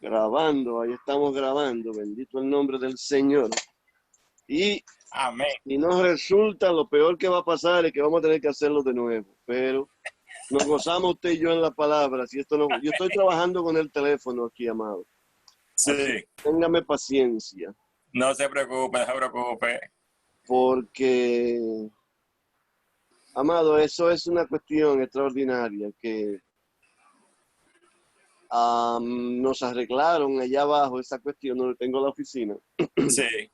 Grabando, ahí estamos grabando, bendito el nombre del Señor. Y Amén. si nos resulta, lo peor que va a pasar es que vamos a tener que hacerlo de nuevo, pero nos gozamos usted y yo en la palabra. Si esto no, yo estoy trabajando con el teléfono aquí, amado. Así que Sí, téngame paciencia, no se preocupe, no se preocupe. porque, amado, eso es una cuestión extraordinaria que nos arreglaron allá abajo esa cuestión donde tengo la oficina. Sí,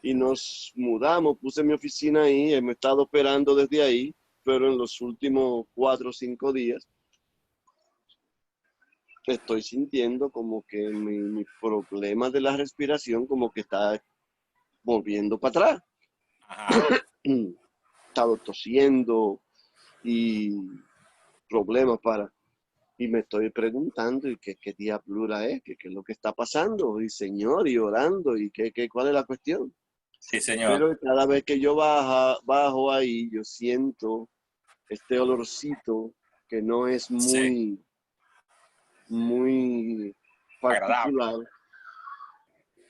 Y nos mudamos, puse mi oficina ahí, me he estado operando desde ahí, pero en los últimos 4 o 5 días estoy sintiendo como que mi problema de la respiración como que está volviendo para atrás. ajá, He estado tosiendo y problemas para... Y me estoy preguntando, ¿y qué diablura es? ¿Qué es lo que está pasando? Y Señor, y orando, ¿y cuál es la cuestión? sí, señor. Pero cada vez que yo bajo ahí, yo siento este olorcito que no es Sí, muy agradable. particular.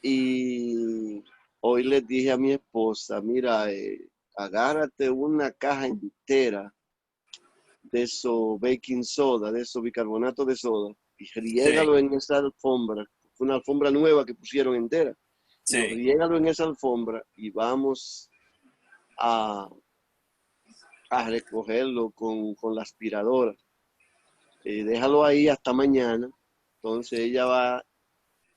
Y hoy les dije a mi esposa, mira, agárrate una caja entera de eso baking soda, de eso bicarbonato de soda, y Sí, riégalo en esa alfombra. Fue una alfombra nueva que pusieron entera. Digo, sí, riégalo en esa alfombra y vamos a, a recogerlo con la aspiradora. Déjalo ahí hasta mañana. Entonces ella va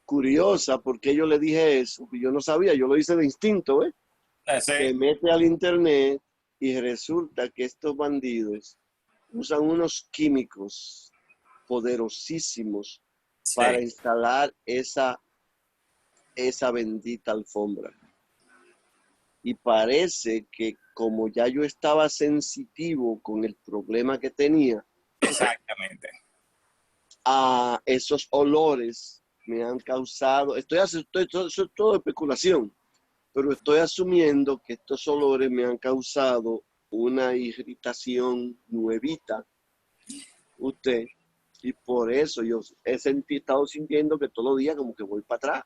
curiosa porque yo le dije eso, yo no sabía, yo lo hice de instinto, ¿eh? Se sí, mete al internet y resulta que estos bandidos usan unos químicos poderosísimos para sí, instalar esa bendita alfombra. Y parece que como ya yo estaba sensitivo con el problema que tenía, exactamente. a esos olores me han causado, eso es todo especulación, pero estoy asumiendo que estos olores me han causado una irritación nuevita, usted, y por eso yo estado sintiendo que todos los días como que voy para atrás.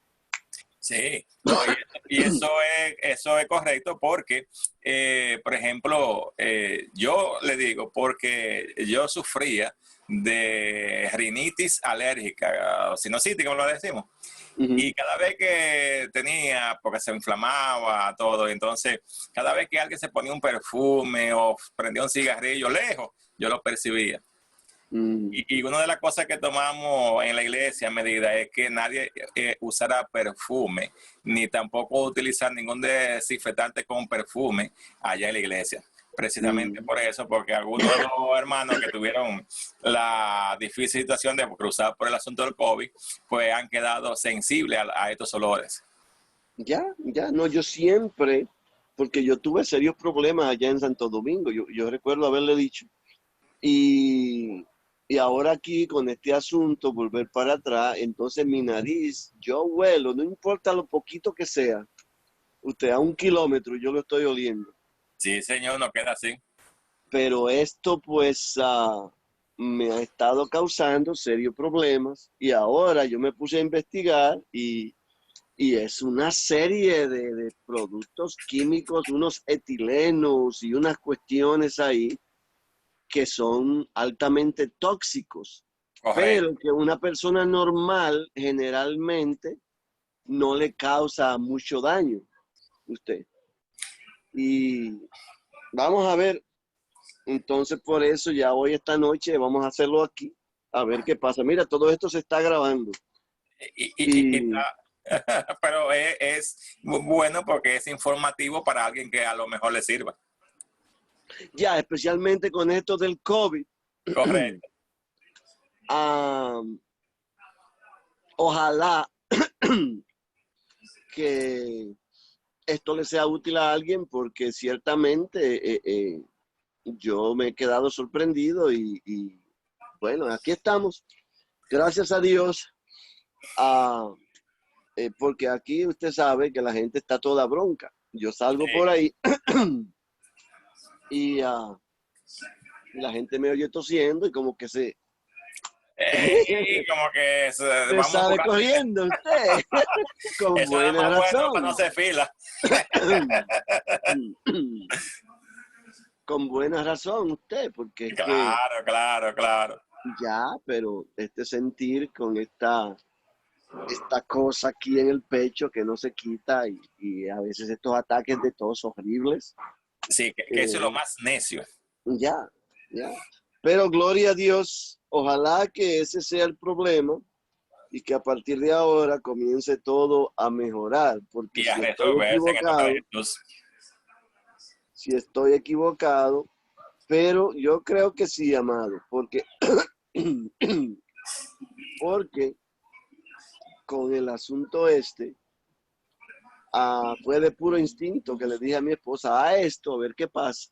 Sí, no, y eso es correcto porque, por ejemplo, yo le digo, porque yo sufría de rinitis alérgica, o sinusitis, como lo decimos. Uh -huh. Y cada vez que tenía, porque se inflamaba todo, entonces cada vez que alguien se ponía un perfume o prendía un cigarrillo lejos, yo lo percibía. Y una de las cosas que tomamos en la iglesia a medida es que nadie usara perfume, ni tampoco utilizar ningún desinfectante con perfume allá en la iglesia. Precisamente por eso, porque algunos de los hermanos que tuvieron la difícil situación de cruzar por el asunto del COVID, pues han quedado sensibles a estos olores. Ya, no, yo siempre, porque yo tuve serios problemas allá en Santo Domingo, yo recuerdo haberle dicho, y, y ahora aquí con este asunto, volver para atrás, entonces mi nariz, yo huelo, no importa lo poquito que sea, usted a 1 kilómetro yo lo estoy oliendo, Sí, señor, no queda así. pero esto pues me ha estado causando serios problemas y ahora yo me puse a investigar y es una serie de productos químicos, unos etilenos y unas cuestiones ahí que son altamente tóxicos, pero Correcto. que una persona normal generalmente no le causa mucho daño usted. Y vamos a ver, entonces por eso ya hoy esta noche vamos a hacerlo aquí, a ver qué pasa. Mira, todo esto se está grabando. Y Y está, pero es bueno porque es informativo para alguien que a lo mejor le sirva. ya, especialmente con esto del COVID, Correcto. ojalá que esto le sea útil a alguien porque ciertamente yo me he quedado sorprendido y bueno, aquí estamos. Gracias a Dios, porque aquí usted sabe que la gente está toda bronca. Yo salgo por Sí, ahí y la gente me oye tosiendo y como que Y como que Se vamos sale jugando. corriendo usted, con Eso es buena más bueno razón. para no hacer fila. Con buena razón usted, porque es que Claro, claro, claro. ya, pero este sentir con esta cosa aquí en el pecho que no se quita y a veces estos ataques de tos horribles, Sí, que eso es lo eh, más necio. ya, ya. Pero gloria a Dios, ojalá que ese sea el problema y que a partir de ahora comience todo a mejorar, porque Y a resolverse en el nombre de Jesús. si estoy equivocado, pero yo creo que sí, amado, porque, porque con el asunto fue de puro instinto que le dije a mi esposa, a esto, a ver qué pasa.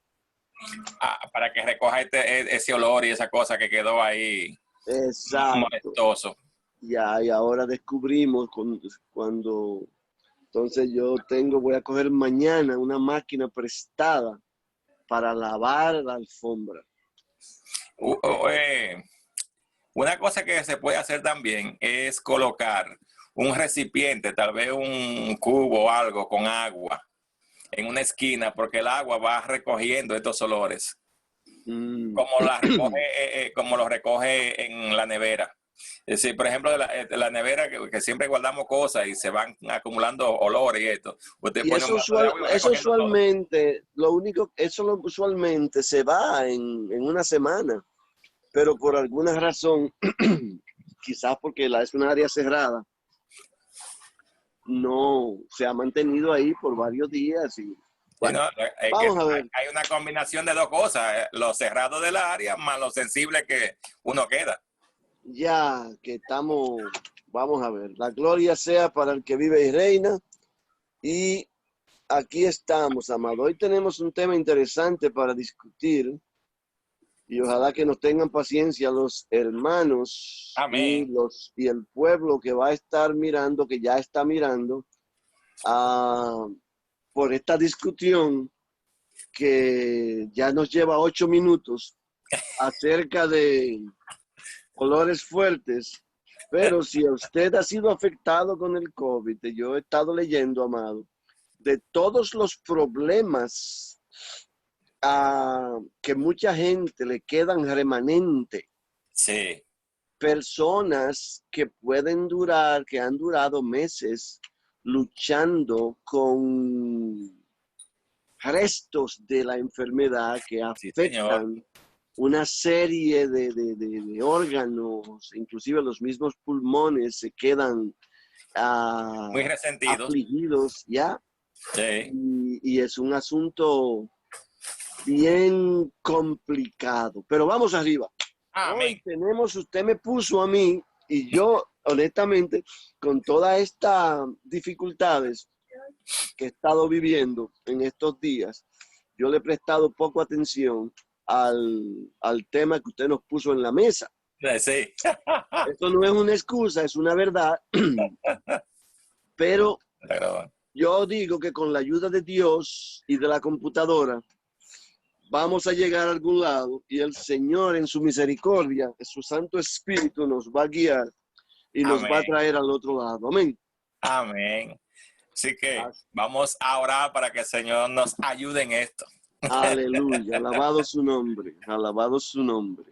Para que recoja ese olor y esa cosa que quedó ahí Exacto. molestoso. Ya, y ahora descubrimos cuando, entonces voy a coger mañana una máquina prestada para lavar la alfombra. Una cosa que se puede hacer también es colocar un recipiente, tal vez un cubo o algo con agua en una esquina, porque el agua va recogiendo estos olores, como lo recoge en la nevera. Es decir, por ejemplo, de la nevera que siempre guardamos cosas y se van acumulando olores y esto. Usted Y pone un eso, vaso de agua y va eso recogiendo todo. usualmente, usualmente se va en una semana, pero por alguna razón, quizás porque es una área cerrada, no se ha mantenido ahí por varios días y Sí, bueno, ¿no? Es que vamos a ver. hay una combinación de dos cosas, lo cerrado del área más lo sensible que uno queda. Ya que vamos a ver, la gloria sea para el que vive y reina. Y aquí estamos, amado. Hoy tenemos un tema interesante para discutir y ojalá que nos tengan paciencia los hermanos Amén. y el pueblo que va a estar mirando, que ya está mirando, por esta discusión que ya nos lleva 8 minutos acerca de olores fuertes. Pero si usted ha sido afectado con el COVID, yo he estado leyendo, amado, de todos los problemas que mucha gente le quedan remanente. Sí. Personas que que han durado meses luchando con restos de la enfermedad que Sí, señor. afectan una serie de órganos, inclusive los mismos pulmones se quedan Muy resentidos. afligidos ya. Sí. Y es un asunto bien complicado. Pero vamos arriba. Amén. Hoy usted me puso a mí y yo, honestamente, con todas estas dificultades que he estado viviendo en estos días, yo le he prestado poco atención al tema que usted nos puso en la mesa. Sí. Esto no es una excusa, es una verdad. Pero yo digo que con la ayuda de Dios y de la computadora, vamos a llegar a algún lado y el Señor en su misericordia, en su Santo Espíritu nos va a guiar y nos va a Amén. traer al otro lado. Amén. Amén. Así que vamos a orar para que el Señor nos ayude en esto. Aleluya. Alabado su nombre. Alabado su nombre.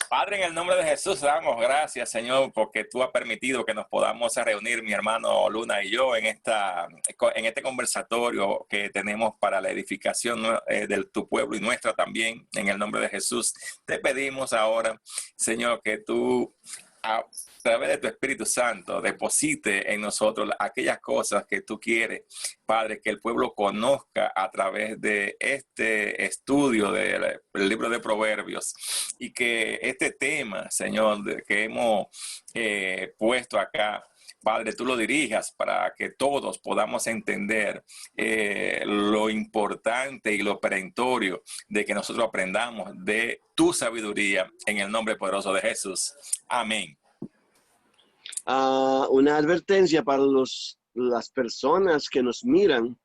Padre, en el nombre de Jesús, damos gracias, Señor, porque tú has permitido que nos podamos reunir, mi hermano Luna y yo, en este conversatorio que tenemos para la edificación de tu pueblo y nuestra también. En el nombre de Jesús, te pedimos ahora, Señor, que tú, a través de tu Espíritu Santo, deposite en nosotros aquellas cosas que tú quieres, Padre, que el pueblo conozca a través de este estudio del libro de Proverbios, y que este tema, Señor, que hemos puesto acá, Padre, tú lo dirijas para que todos podamos entender lo importante y lo perentorio de que nosotros aprendamos de tu sabiduría en el nombre poderoso de Jesús. Amén. Una advertencia para las personas que nos miran,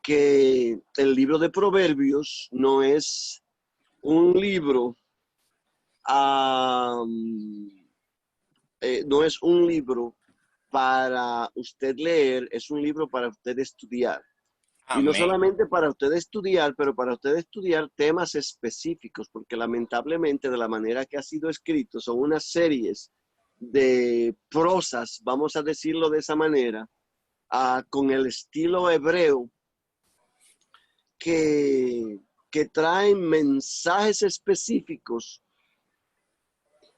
que el libro de Proverbios no es un libro no es un libro para usted leer, es un libro para usted estudiar. Amén. Y no solamente para usted estudiar, pero para usted estudiar temas específicos, porque lamentablemente de la manera que ha sido escrito son unas series de prosas, vamos a decirlo de esa manera, con el estilo hebreo, que traen mensajes específicos,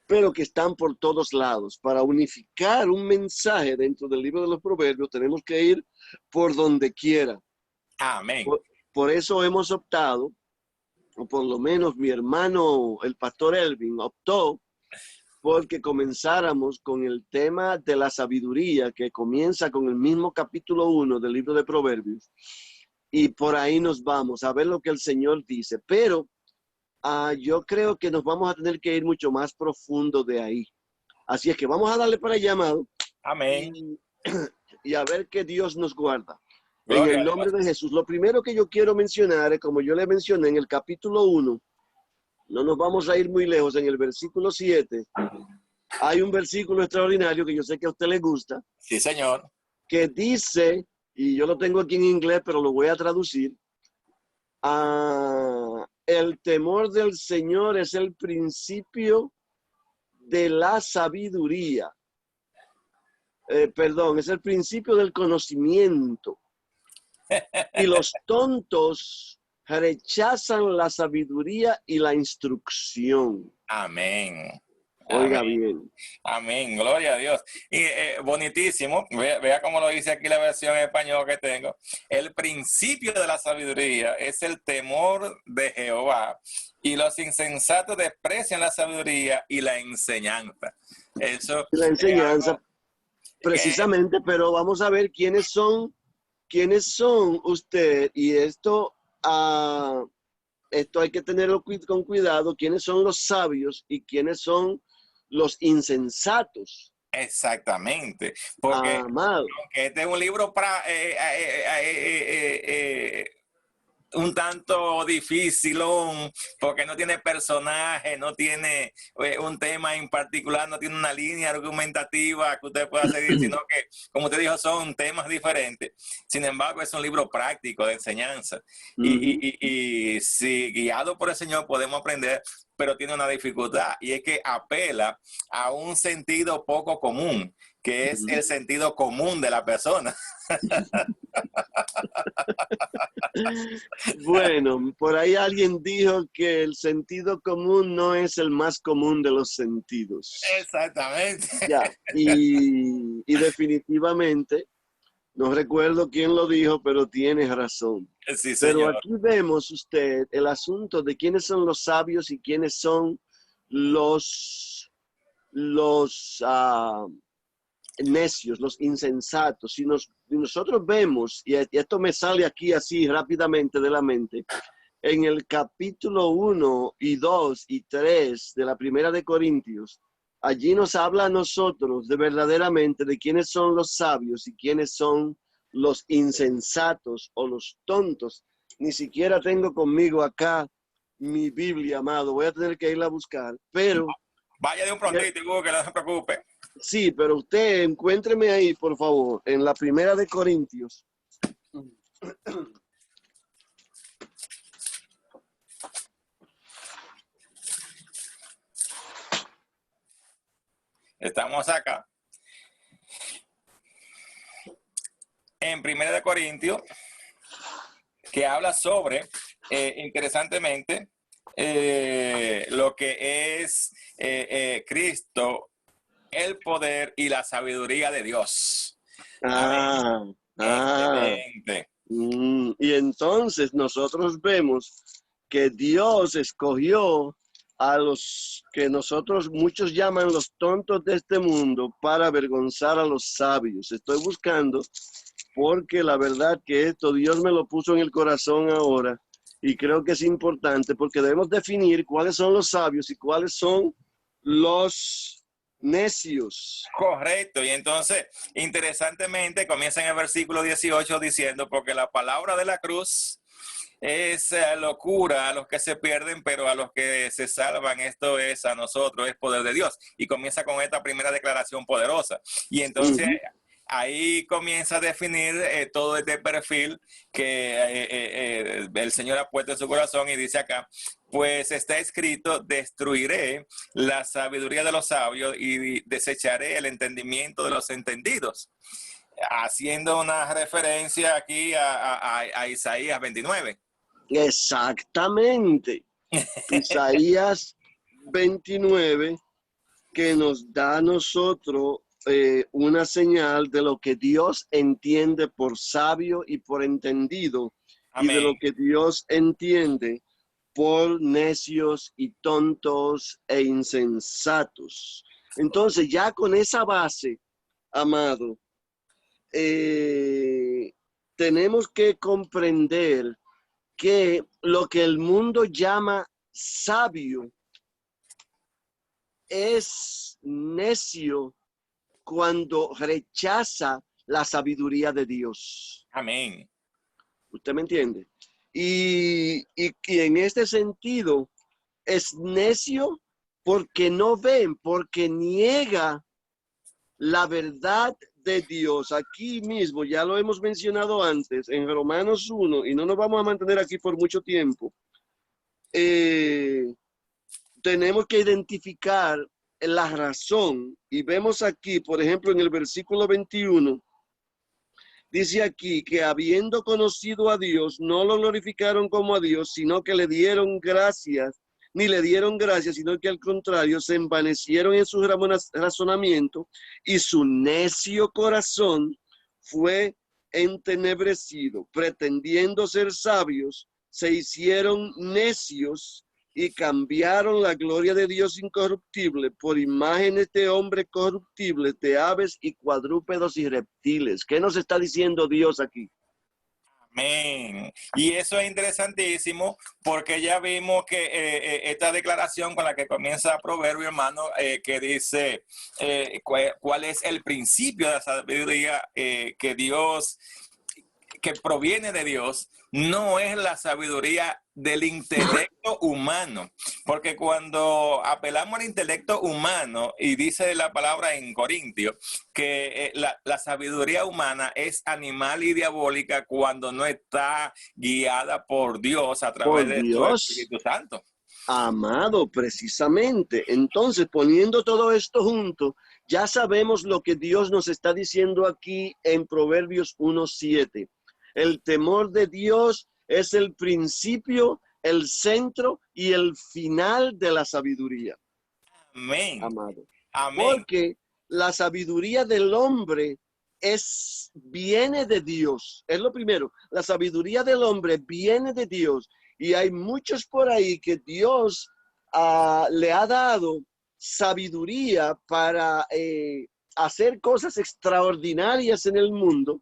pero que están por todos lados. Para unificar un mensaje dentro del libro de los Proverbios, tenemos que ir por donde quiera. Amén. Por eso hemos optado, o por lo menos mi hermano, el pastor Elvin, optó porque comenzáramos con el tema de la sabiduría, que comienza con el mismo capítulo 1 del libro de Proverbios. Y por ahí nos vamos a ver lo que el Señor dice. Pero yo creo que nos vamos a tener que ir mucho más profundo de ahí. Así es que vamos a darle para allá, amado. Amén. Y a ver qué Dios nos guarda. Gloria En el nombre de Jesús. Lo primero que yo quiero mencionar es, como yo le mencioné en el capítulo 1, no nos vamos a ir muy lejos, en el versículo 7, hay un versículo extraordinario que yo sé que a usted le gusta. Sí, Señor. Que dice, y yo lo tengo aquí en inglés, pero lo voy a traducir. El temor del Señor es el principio de la sabiduría. Es el principio del conocimiento. Y los tontos rechazan la sabiduría y la instrucción. Amén. Oiga Amén. bien. Amén, gloria a Dios. Y bonitísimo, vea cómo lo dice aquí la versión en español que tengo. El principio de la sabiduría es el temor de Jehová, y los insensatos desprecian la sabiduría y la enseñanza. Eso La enseñanza, algo precisamente, pero vamos a ver quiénes son usted, y esto hay que tenerlo con cuidado, quiénes son los sabios y quiénes son los insensatos. exactamente, porque Amado. aunque este es un libro un tanto difícil, porque no tiene personaje, no tiene un tema en particular, no tiene una línea argumentativa que usted pueda seguir, sino que, como usted dijo, son temas diferentes. Sin embargo, es un libro práctico de enseñanza. Y si guiado por el Señor podemos aprender, pero tiene una dificultad, y es que apela a un sentido poco común, que es el sentido común de la persona. Bueno, por ahí alguien dijo que el sentido común no es el más común de los sentidos. Exactamente. Ya, y definitivamente, no recuerdo quién lo dijo, pero tienes razón. Sí, Pero señor. aquí vemos usted el asunto de quiénes son los sabios y quiénes son los necios, los insensatos. Si nosotros vemos, y esto me sale aquí así rápidamente de la mente, en el capítulo 1 y 2 y 3 de la Primera de Corintios, allí nos habla a nosotros de verdaderamente de quiénes son los sabios y quiénes son los insensatos o los tontos. Ni siquiera tengo conmigo acá mi Biblia, amado. Voy a tener que irla a buscar, pero... Vaya de un prontito y Google, no se preocupe. Sí, pero usted encuéntreme ahí, por favor, en la Primera de Corintios. Estamos acá. En Primera de Corintios, que habla sobre, interesantemente, lo que es Cristo, el poder y la sabiduría de Dios. Excelente. Y entonces nosotros vemos que Dios escogió a los que nosotros muchos llaman los tontos de este mundo para avergonzar a los sabios. Estoy buscando porque la verdad que esto Dios me lo puso en el corazón ahora y creo que es importante porque debemos definir cuáles son los sabios y cuáles son los necios. Correcto, y entonces, interesantemente, comienza en el versículo 18 diciendo, porque la palabra de la cruz es locura a los que se pierden, pero a los que se salvan, esto es a nosotros, es poder de Dios. Y comienza con esta primera declaración poderosa. Y entonces ahí comienza a definir todo este perfil que el Señor ha puesto en su corazón y dice acá, pues está escrito, destruiré la sabiduría de los sabios y desecharé el entendimiento de los entendidos. Haciendo una referencia aquí a Isaías 29. Exactamente. Isaías 29, que nos da a nosotros una señal de lo que Dios entiende por sabio y por entendido. Amén. Y de lo que Dios entiende por necios y tontos e insensatos. Entonces, ya con esa base, amado, tenemos que comprender que lo que el mundo llama sabio es necio cuando rechaza la sabiduría de Dios. Amén. ¿Usted me entiende? Y en este sentido es necio porque no ven, porque niega la verdad de Dios. Aquí mismo, ya lo hemos mencionado antes, en Romanos 1, y no nos vamos a mantener aquí por mucho tiempo, tenemos que identificar la razón, y vemos aquí, por ejemplo, en el versículo 21, dice aquí que habiendo conocido a Dios, no lo glorificaron como a Dios, sino que le dieron gracias, ni le dieron gracias, sino que al contrario, se envanecieron en su razonamiento y su necio corazón fue entenebrecido. Pretendiendo ser sabios, se hicieron necios y cambiaron la gloria de Dios incorruptible por imágenes de hombres corruptibles, de aves y cuadrúpedos y reptiles. ¿Qué nos está diciendo Dios aquí? Amén. Y eso es interesantísimo porque ya vimos que esta declaración con la que comienza Proverbio, hermano, que dice cuál es el principio de la sabiduría que Dios, que proviene de Dios, no es la sabiduría del intelecto humano, porque cuando apelamos al intelecto humano, y dice la palabra en Corintios, que la sabiduría humana es animal y diabólica cuando no está guiada por Dios a través de su Espíritu Santo. Amado, precisamente. Entonces, poniendo todo esto junto, ya sabemos lo que Dios nos está diciendo aquí en Proverbios 1:7. El temor de Dios es el principio, el centro y el final de la sabiduría. Amén. Amado. Amén. Porque la sabiduría del hombre viene de Dios. Es lo primero. La sabiduría del hombre viene de Dios. Y hay muchos por ahí que Dios le ha dado sabiduría para hacer cosas extraordinarias en el mundo.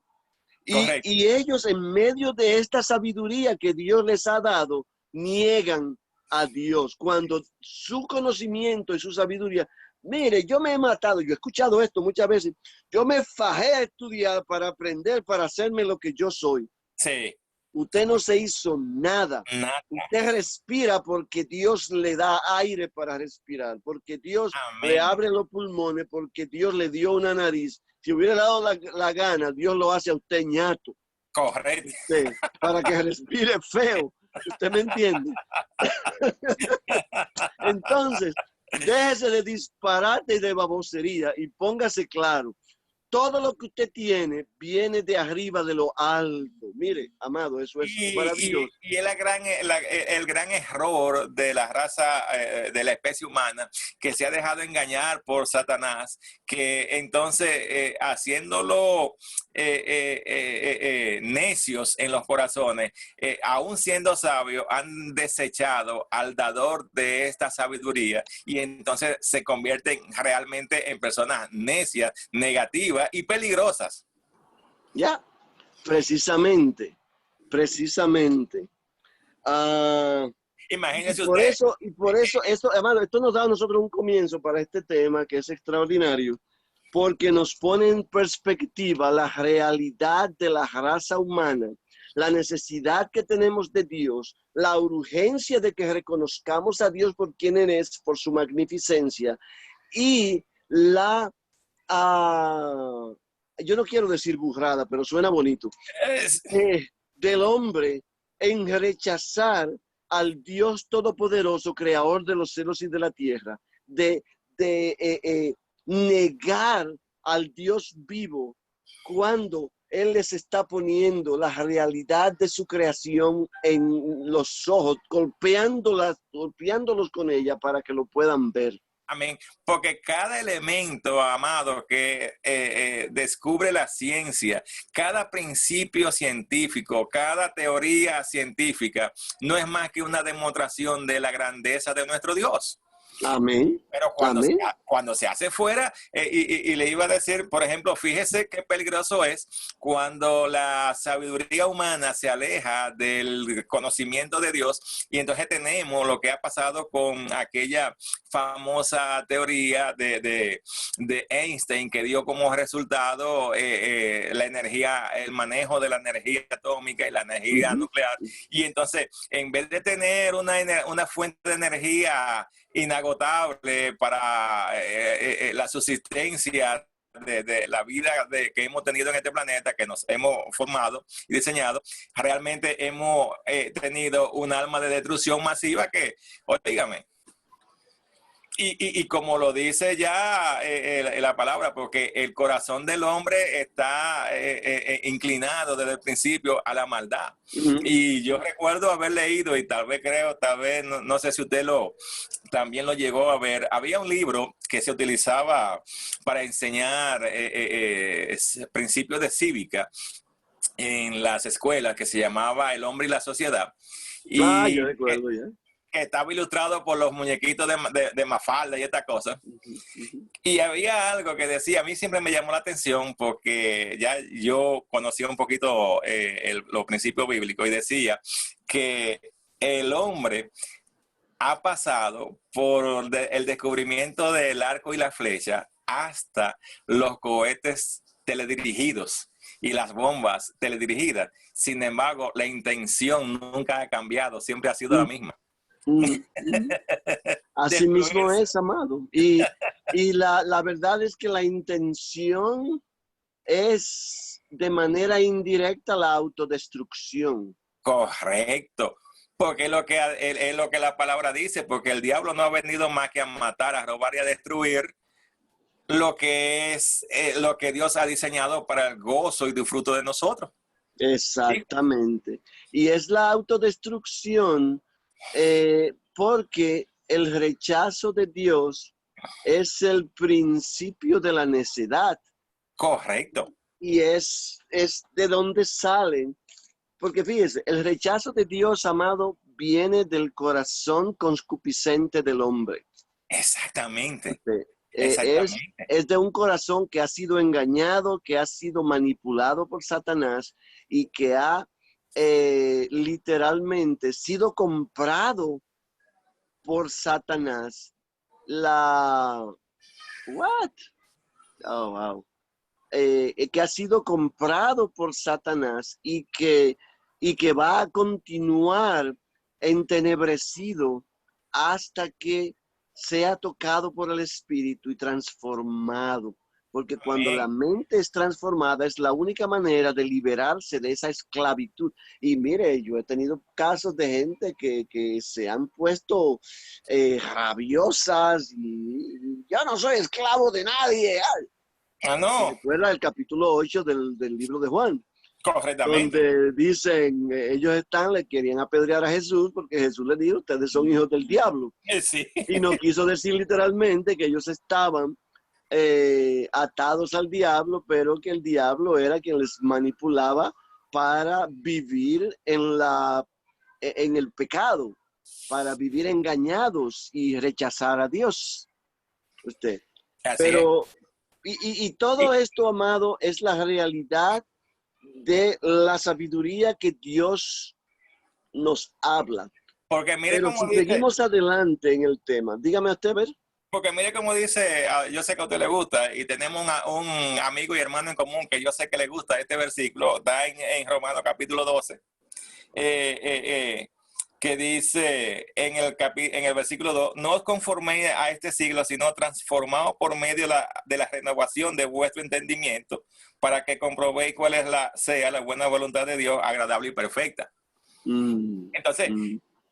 Y ellos, en medio de esta sabiduría que Dios les ha dado, niegan a Dios. Cuando su conocimiento y su sabiduría, mire, yo me he matado, yo he escuchado esto muchas veces, yo me fajé a estudiar para aprender, para hacerme lo que yo soy. Sí. Usted no se hizo nada. Usted respira porque Dios le da aire para respirar, porque Dios le abre los pulmones, porque Dios le dio una nariz. Si hubiera dado la gana, Dios lo hace a usted ñato. Correcto. Para que respire feo. ¿Usted me entiende? Entonces, déjese de disparate y de babosería y póngase claro. Todo lo que usted tiene viene de arriba de lo alto. Mire, amado, eso es maravilloso. Y es el gran error de la raza, de la especie humana, que se ha dejado engañar por Satanás, que entonces haciéndolo necios en los corazones, aún siendo sabios, han desechado al dador de esta sabiduría y entonces se convierten realmente en personas necias, negativas y peligrosas. Ya, precisamente. Imagínese y por eso, esto, hermano, esto nos da a nosotros un comienzo para este tema que es extraordinario, porque nos pone en perspectiva la realidad de la raza humana. la necesidad que tenemos de Dios, la urgencia de que reconozcamos a Dios por quien Él es, por su magnificencia, y la, yo no quiero decir burrada, pero suena bonito, del hombre en rechazar al Dios todopoderoso, creador de los cielos y de la tierra, de negar al Dios vivo cuando Él les está poniendo la realidad de su creación en los ojos, golpeándolos con ella para que lo puedan ver. Amén. Porque cada elemento, amado, que descubre la ciencia, cada principio científico, cada teoría científica, no es más que una demostración de la grandeza de nuestro Dios. Amén. Pero cuando se hace fuera, y le iba a decir, por ejemplo, fíjese qué peligroso es cuando la sabiduría humana se aleja del conocimiento de Dios, y entonces tenemos lo que ha pasado con aquella famosa teoría de Einstein, que dio como resultado la energía, el manejo de la energía atómica y la energía nuclear. Y entonces, en vez de tener una fuente de energía inagotable para la subsistencia de la vida que hemos tenido en este planeta, que nos hemos formado y diseñado, realmente hemos tenido un alma de destrucción masiva que, dígame, y como lo dice ya la palabra, porque el corazón del hombre está inclinado desde el principio a la maldad. Y yo recuerdo haber leído, y tal vez no sé si usted también lo llegó a ver, había un libro que se utilizaba para enseñar principios de cívica en las escuelas, que se llamaba El hombre y la sociedad. Y yo recuerdo ya. Que estaba ilustrado por los muñequitos de Mafalda y esta cosa. Y había algo que decía, a mí siempre me llamó la atención, porque ya yo conocía un poquito los principios bíblicos, y decía que el hombre ha pasado por el descubrimiento del arco y la flecha hasta los cohetes teledirigidos y las bombas teledirigidas. Sin embargo, la intención nunca ha cambiado, siempre ha sido la misma. Así mismo es, amado. Y la verdad es que la intención es de manera indirecta la autodestrucción. Correcto. Porque es lo que la palabra dice, porque el diablo no ha venido más que a matar, a robar y a destruir lo que es lo que Dios ha diseñado para el gozo y disfruto de nosotros. Exactamente. ¿Sí? Y es la autodestrucción porque el rechazo de Dios es el principio de la necedad. Correcto. Y es de donde salen. Porque fíjese, el rechazo de Dios, amado, viene del corazón concupiscente del hombre. Exactamente. Es de un corazón que ha sido engañado, que ha sido manipulado por Satanás y que ha literalmente sido comprado por Satanás. Que ha sido comprado por Satanás y que va a continuar entenebrecido hasta que sea tocado por el Espíritu y transformado. Porque cuando la mente es transformada es la única manera de liberarse de esa esclavitud. Y mire, yo he tenido casos de gente que se han puesto rabiosas y yo no soy esclavo de nadie. No. Recuerda el capítulo 8 del libro de Juan. Correctamente. Donde dicen, ellos le querían apedrear a Jesús porque Jesús les dijo, ustedes son hijos del diablo. Sí. Y no quiso decir literalmente que ellos estaban atados al diablo, pero que el diablo era quien les manipulaba para vivir en el pecado, para vivir engañados y rechazar a Dios. Pero, y todo esto, amado, es la realidad de la sabiduría que Dios nos habla. Porque mire, pero si seguimos adelante en el tema, dígame usted, ver. Porque mire como dice, yo sé que a usted le gusta y tenemos un amigo y hermano en común que yo sé que le gusta este versículo, está en Romanos capítulo 12, que dice en el versículo 2, no os conforméis a este siglo, sino transformaos por medio de la renovación de vuestro entendimiento, para que comprobéis cuál es sea la buena voluntad de Dios, agradable y perfecta. Entonces,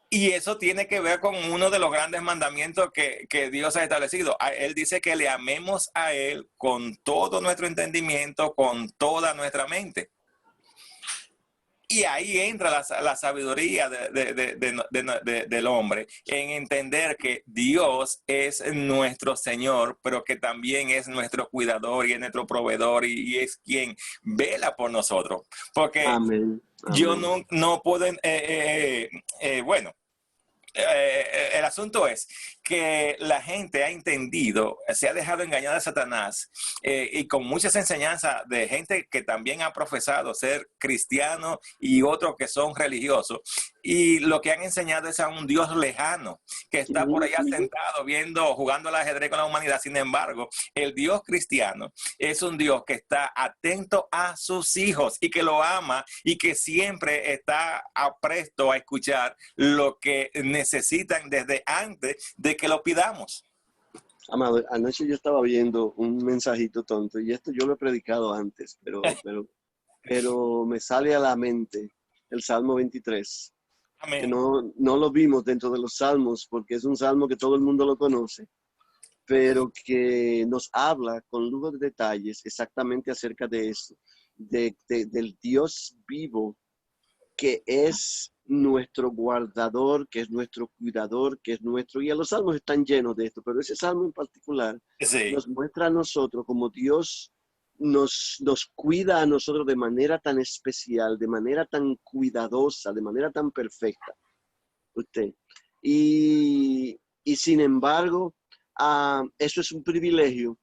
y eso tiene que ver con uno de los grandes mandamientos que Dios ha establecido. Él dice que le amemos a Él con todo nuestro entendimiento, con toda nuestra mente. Y ahí entra la sabiduría del hombre, en entender que Dios es nuestro Señor, pero que también es nuestro cuidador y es nuestro proveedor y es quien vela por nosotros. Porque Amén. Amén. yo no puedo, bueno, el asunto es que la gente ha entendido, se ha dejado engañar de Satanás y con muchas enseñanzas de gente que también ha profesado ser cristiano y otros que son religiosos. Y lo que han enseñado es a un Dios lejano que está por allá sentado jugando al ajedrez con la humanidad. Sin embargo, el Dios cristiano es un Dios que está atento a sus hijos y que lo ama y que siempre está presto a escuchar lo que necesitan desde antes de que lo pidamos. Amado, anoche yo estaba viendo un mensajito tonto y esto yo lo he predicado antes, pero me sale a la mente el Salmo 23. Amén. Que no lo vimos dentro de los salmos porque es un salmo que todo el mundo lo conoce, pero que nos habla con lujo de detalles exactamente acerca de eso, del Dios vivo que es nuestro guardador, que es nuestro cuidador, que es nuestro... Y los salmos están llenos de esto, pero ese salmo en particular nos muestra a nosotros como Dios nos cuida a nosotros de manera tan especial, de manera tan cuidadosa, de manera tan perfecta. Y sin embargo, eso es un privilegio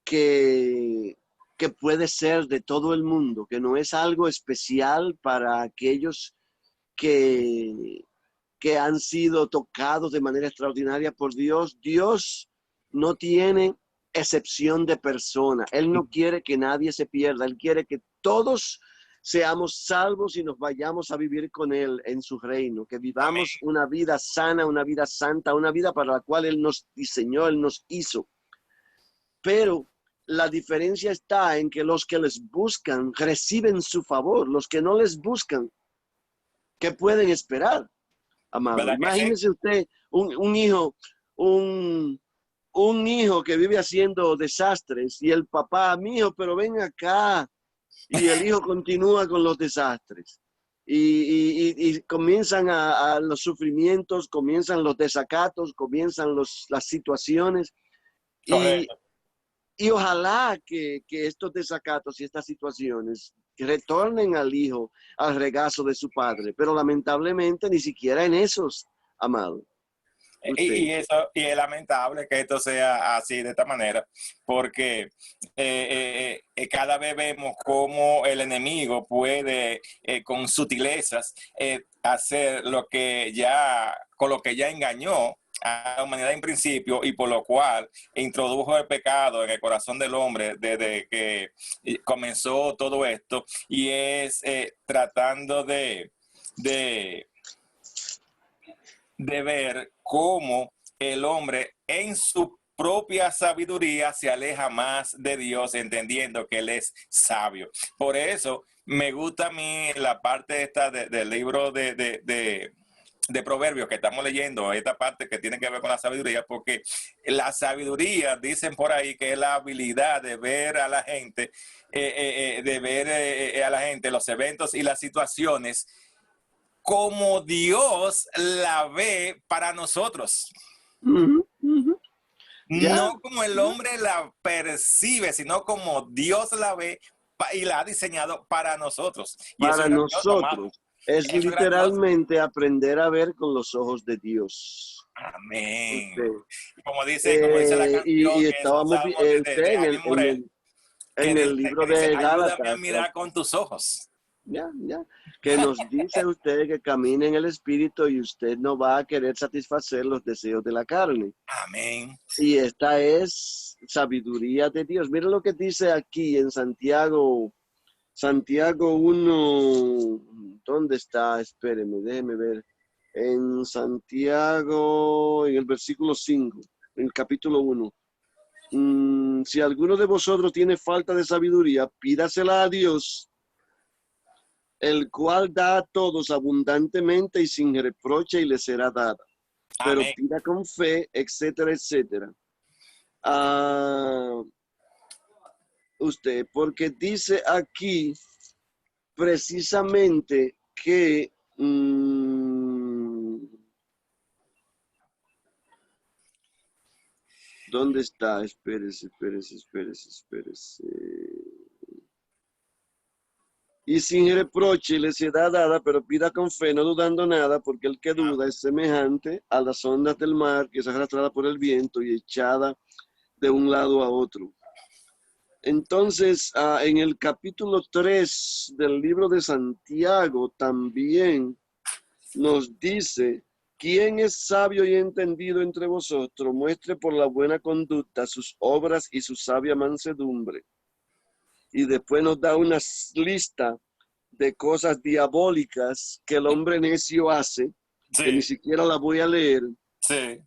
que puede ser de todo el mundo, que no es algo especial para aquellos que han sido tocados de manera extraordinaria por Dios. Dios no tiene excepción de persona. Él no quiere que nadie se pierda. Él quiere que todos seamos salvos y nos vayamos a vivir con Él en su reino, que vivamos una vida sana, una vida santa, una vida para la cual Él nos diseñó, Él nos hizo. Pero la diferencia está en que los que les buscan reciben su favor. Los que no les buscan, ¿qué pueden esperar, amado? Imagínese usted un hijo que vive haciendo desastres y el papá, mi hijo, pero ven acá. Y el hijo continúa con los desastres. Y comienzan los sufrimientos, comienzan los desacatos, comienzan las situaciones. Y ojalá que estos desacatos y estas situaciones retornen al hijo al regazo de su padre, pero lamentablemente ni siquiera en esos, amado. Y es lamentable que esto sea así, de esta manera, porque cada vez vemos cómo el enemigo puede, con sutilezas, hacer con lo que ya engañó a la humanidad en principio y por lo cual introdujo el pecado en el corazón del hombre desde que comenzó todo esto, y es tratando de ver cómo el hombre en su propia sabiduría se aleja más de Dios, entendiendo que Él es sabio. Por eso me gusta a mí la parte esta del libro de Proverbios que estamos leyendo, esta parte que tiene que ver con la sabiduría, porque la sabiduría, dicen por ahí, que es la habilidad de ver a la gente, los eventos y las situaciones como Dios la ve para nosotros. No como el hombre la percibe, sino como Dios la ve y la ha diseñado para nosotros. Y para eso nosotros. Es literalmente aprender a ver con los ojos de Dios. Amén. Como dice la canción, y estábamos en el libro de Gálatas. Ayúdame a mirar con tus ojos. Que nos dice usted que camine en el Espíritu y usted no va a querer satisfacer los deseos de la carne. Amén. Y esta es sabiduría de Dios. Mira lo que dice aquí en Santiago 1, ¿dónde está? Espéreme, déjeme ver. En Santiago, en el versículo 5, en el capítulo 1. Si alguno de vosotros tiene falta de sabiduría, pídasela a Dios, el cual da a todos abundantemente y sin reproche y le será dada. Pero Amén. pida con fe, etcétera, etcétera. Usted, porque dice aquí precisamente que ¿dónde está? Espérese. Y sin reproche le será dada, pero pida con fe, no dudando nada, porque el que duda es semejante a las ondas del mar, que es arrastrada por el viento y echada de un lado a otro. Entonces, en el capítulo 3 del libro de Santiago también nos dice: ¿quién es sabio y entendido entre vosotros? Muestre por la buena conducta sus obras y su sabia mansedumbre. Y después nos da una lista de cosas diabólicas que el hombre necio hace, que ni Sí, siquiera la voy a leer sí.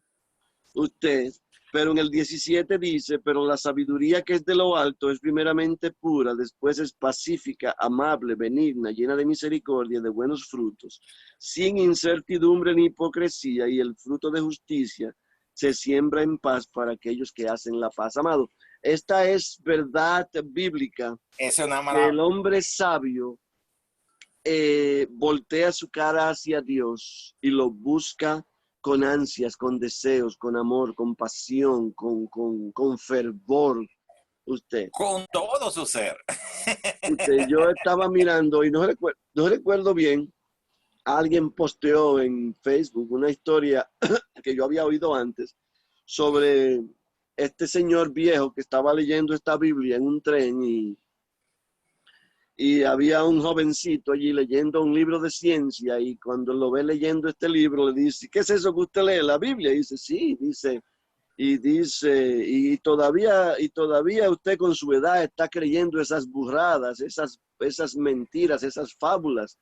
usted, pero en el 17 dice: pero la sabiduría que es de lo alto es primeramente pura, después es pacífica, amable, benigna, llena de misericordia, de buenos frutos, sin incertidumbre ni hipocresía, y el fruto de justicia se siembra en paz para aquellos que hacen la paz. Amado, esta es verdad bíblica, Esa es una que el maravilla. hombre sabio voltea su cara hacia Dios y lo busca con ansias, con deseos, con amor, con pasión, con fervor. Usted, Con todo su ser. yo estaba mirando y no recuerdo bien, alguien posteó en Facebook una historia que yo había oído antes sobre este señor viejo que estaba leyendo esta Biblia en un tren y había un jovencito allí leyendo un libro de ciencia, y cuando lo ve leyendo este libro le dice: ¿qué es eso que usted lee? ¿La Biblia? Y dice: sí. Y todavía usted con su edad está creyendo esas burradas, esas mentiras, esas fábulas.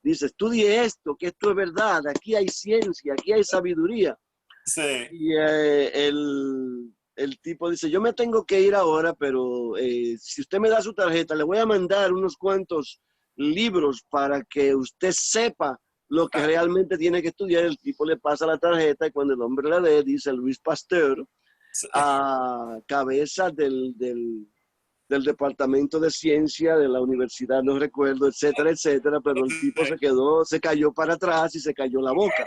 Dice: estudie esto, que esto es verdad, aquí hay ciencia, aquí hay sabiduría. Sí. Y el tipo dice: yo me tengo que ir ahora, pero si usted me da su tarjeta, le voy a mandar unos cuantos libros para que usted sepa lo que realmente tiene que estudiar. El tipo le pasa la tarjeta y cuando el hombre la lee, dice Luis Pasteur, a cabeza del departamento de ciencia de la universidad, no recuerdo, etcétera, etcétera, pero el tipo se cayó para atrás y se cayó la boca.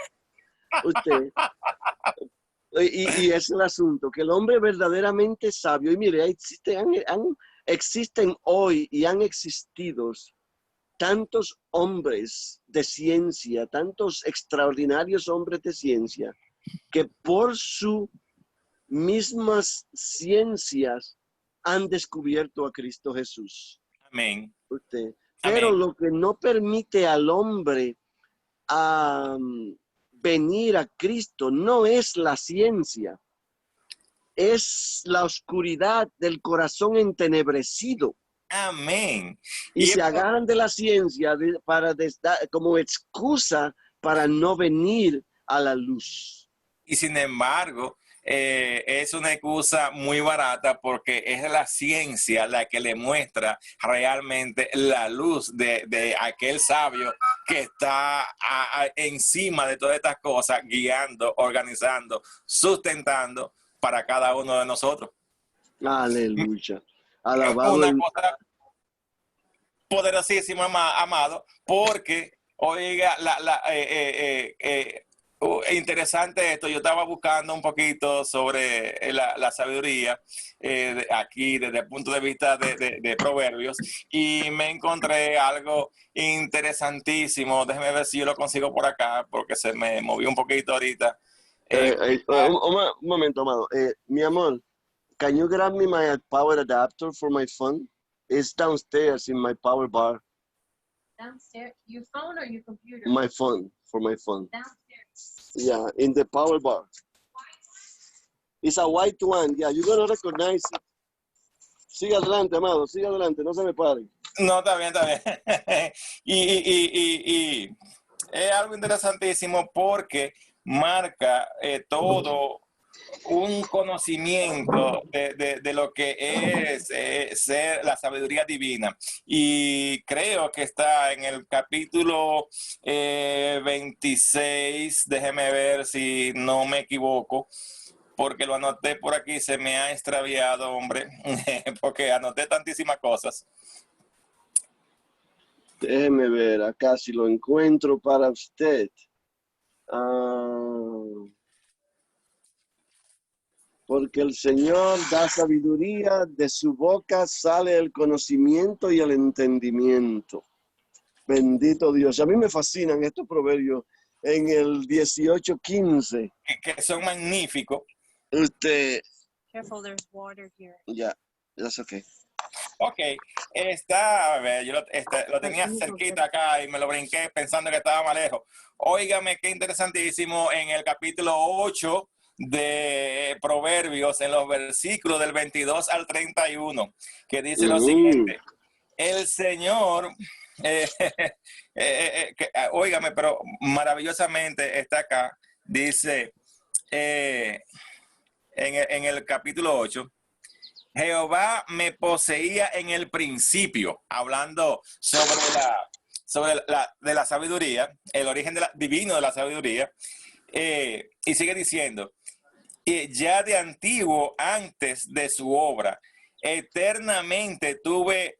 Usted... Y es el asunto, que el hombre verdaderamente sabio, y mire, existen hoy y han existido tantos hombres de ciencia, tantos extraordinarios hombres de ciencia, que por sus mismas ciencias han descubierto a Cristo Jesús. Amén. Pero Amén. lo que no permite al hombre venir a Cristo no es la ciencia, es la oscuridad del corazón entenebrecido. Amén. Y se agarran de la ciencia como excusa para no venir a la luz. Y sin embargo, es una excusa muy barata porque es la ciencia la que le muestra realmente la luz de aquel sabio que está encima de todas estas cosas, guiando, organizando, sustentando para cada uno de nosotros. Aleluya. Alabado Una el... cosa poderosísima, amado, porque, oiga, interesante esto. Yo estaba buscando un poquito sobre la sabiduría aquí desde el punto de vista de Proverbios, y me encontré algo interesantísimo. Déjeme ver si yo lo consigo por acá, porque se me movió un poquito ahorita. un momento, amado. Mi amor, can you grab me my power adapter for my phone? It's downstairs in my power bar. Downstairs? Your phone or your computer? My phone, for my phone. Downstairs. Yeah, in the power bar. It's a white one. Yeah, you're going to recognize it. Sigue adelante, amado. Sigue adelante. No se me pare. No, está bien, está bien. y es algo interesantísimo porque marca todo un conocimiento de lo que es ser la sabiduría divina. Y creo que está en el capítulo 26, déjeme ver si no me equivoco, porque lo anoté por aquí, se me ha extraviado, hombre, porque anoté tantísimas cosas. Déjeme ver acá si lo encuentro para usted. Porque el Señor da sabiduría, de su boca sale el conocimiento y el entendimiento. Bendito Dios. A mí me fascinan estos proverbios en el 18:15. Que son magníficos. Careful, there's water here. Ya, that's okay. Ok, a ver, yo lo tenía cerquita acá y me lo brinqué pensando que estaba más lejos. Óigame, qué interesantísimo, en el capítulo 8 de Proverbios, en los versículos del 22 al 31, que dice lo siguiente: el Señor, óigame, pero maravillosamente está acá, dice en el capítulo 8, Jehová me poseía en el principio, hablando sobre la sabiduría, el origen divino de la sabiduría, y sigue diciendo, ya de antiguo, antes de su obra, eternamente tuve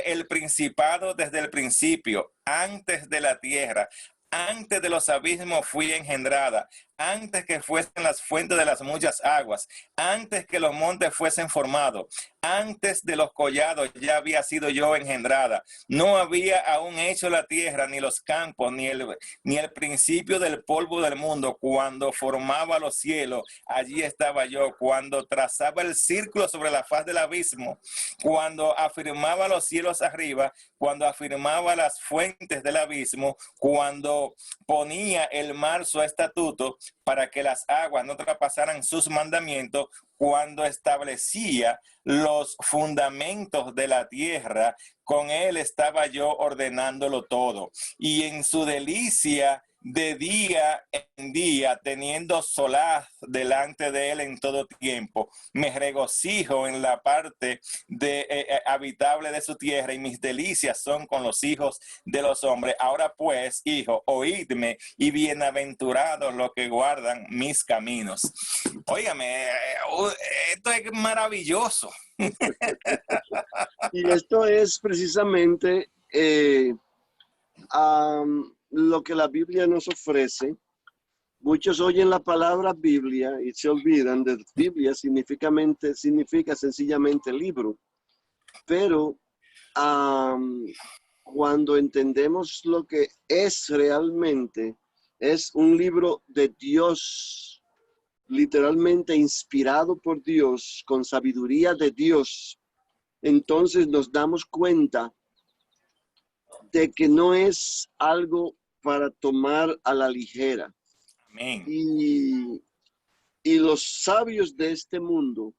el principado desde el principio, antes de la tierra. Antes de los abismos fui engendrada, antes que fuesen las fuentes de las muchas aguas, antes que los montes fuesen formados, antes de los collados ya había sido yo engendrada. No había aún hecho la tierra, ni los campos, ni el principio del polvo del mundo. Cuando formaba los cielos, allí estaba yo. Cuando trazaba el círculo sobre la faz del abismo, cuando afirmaba los cielos arriba, cuando afirmaba las fuentes del abismo, cuando ponía el mar su estatuto para que las aguas no traspasaran sus mandamientos, cuando establecía los fundamentos de la tierra, con él estaba yo ordenándolo todo. Y en su delicia de día en día, teniendo solaz delante de él en todo tiempo, me regocijo en la parte habitable de su tierra, y mis delicias son con los hijos de los hombres. Ahora pues, hijo, oídme, y bienaventurados los que guardan mis caminos. Óigame, esto es maravilloso. Y esto es precisamente lo que la Biblia nos ofrece. Muchos oyen la palabra Biblia y se olvidan de Biblia significa sencillamente libro. Pero cuando entendemos lo que es realmente, es un libro de Dios, literalmente inspirado por Dios, con sabiduría de Dios, entonces nos damos cuenta de que no es algo para tomar a la ligera. Amén. Y los sabios de este mundo,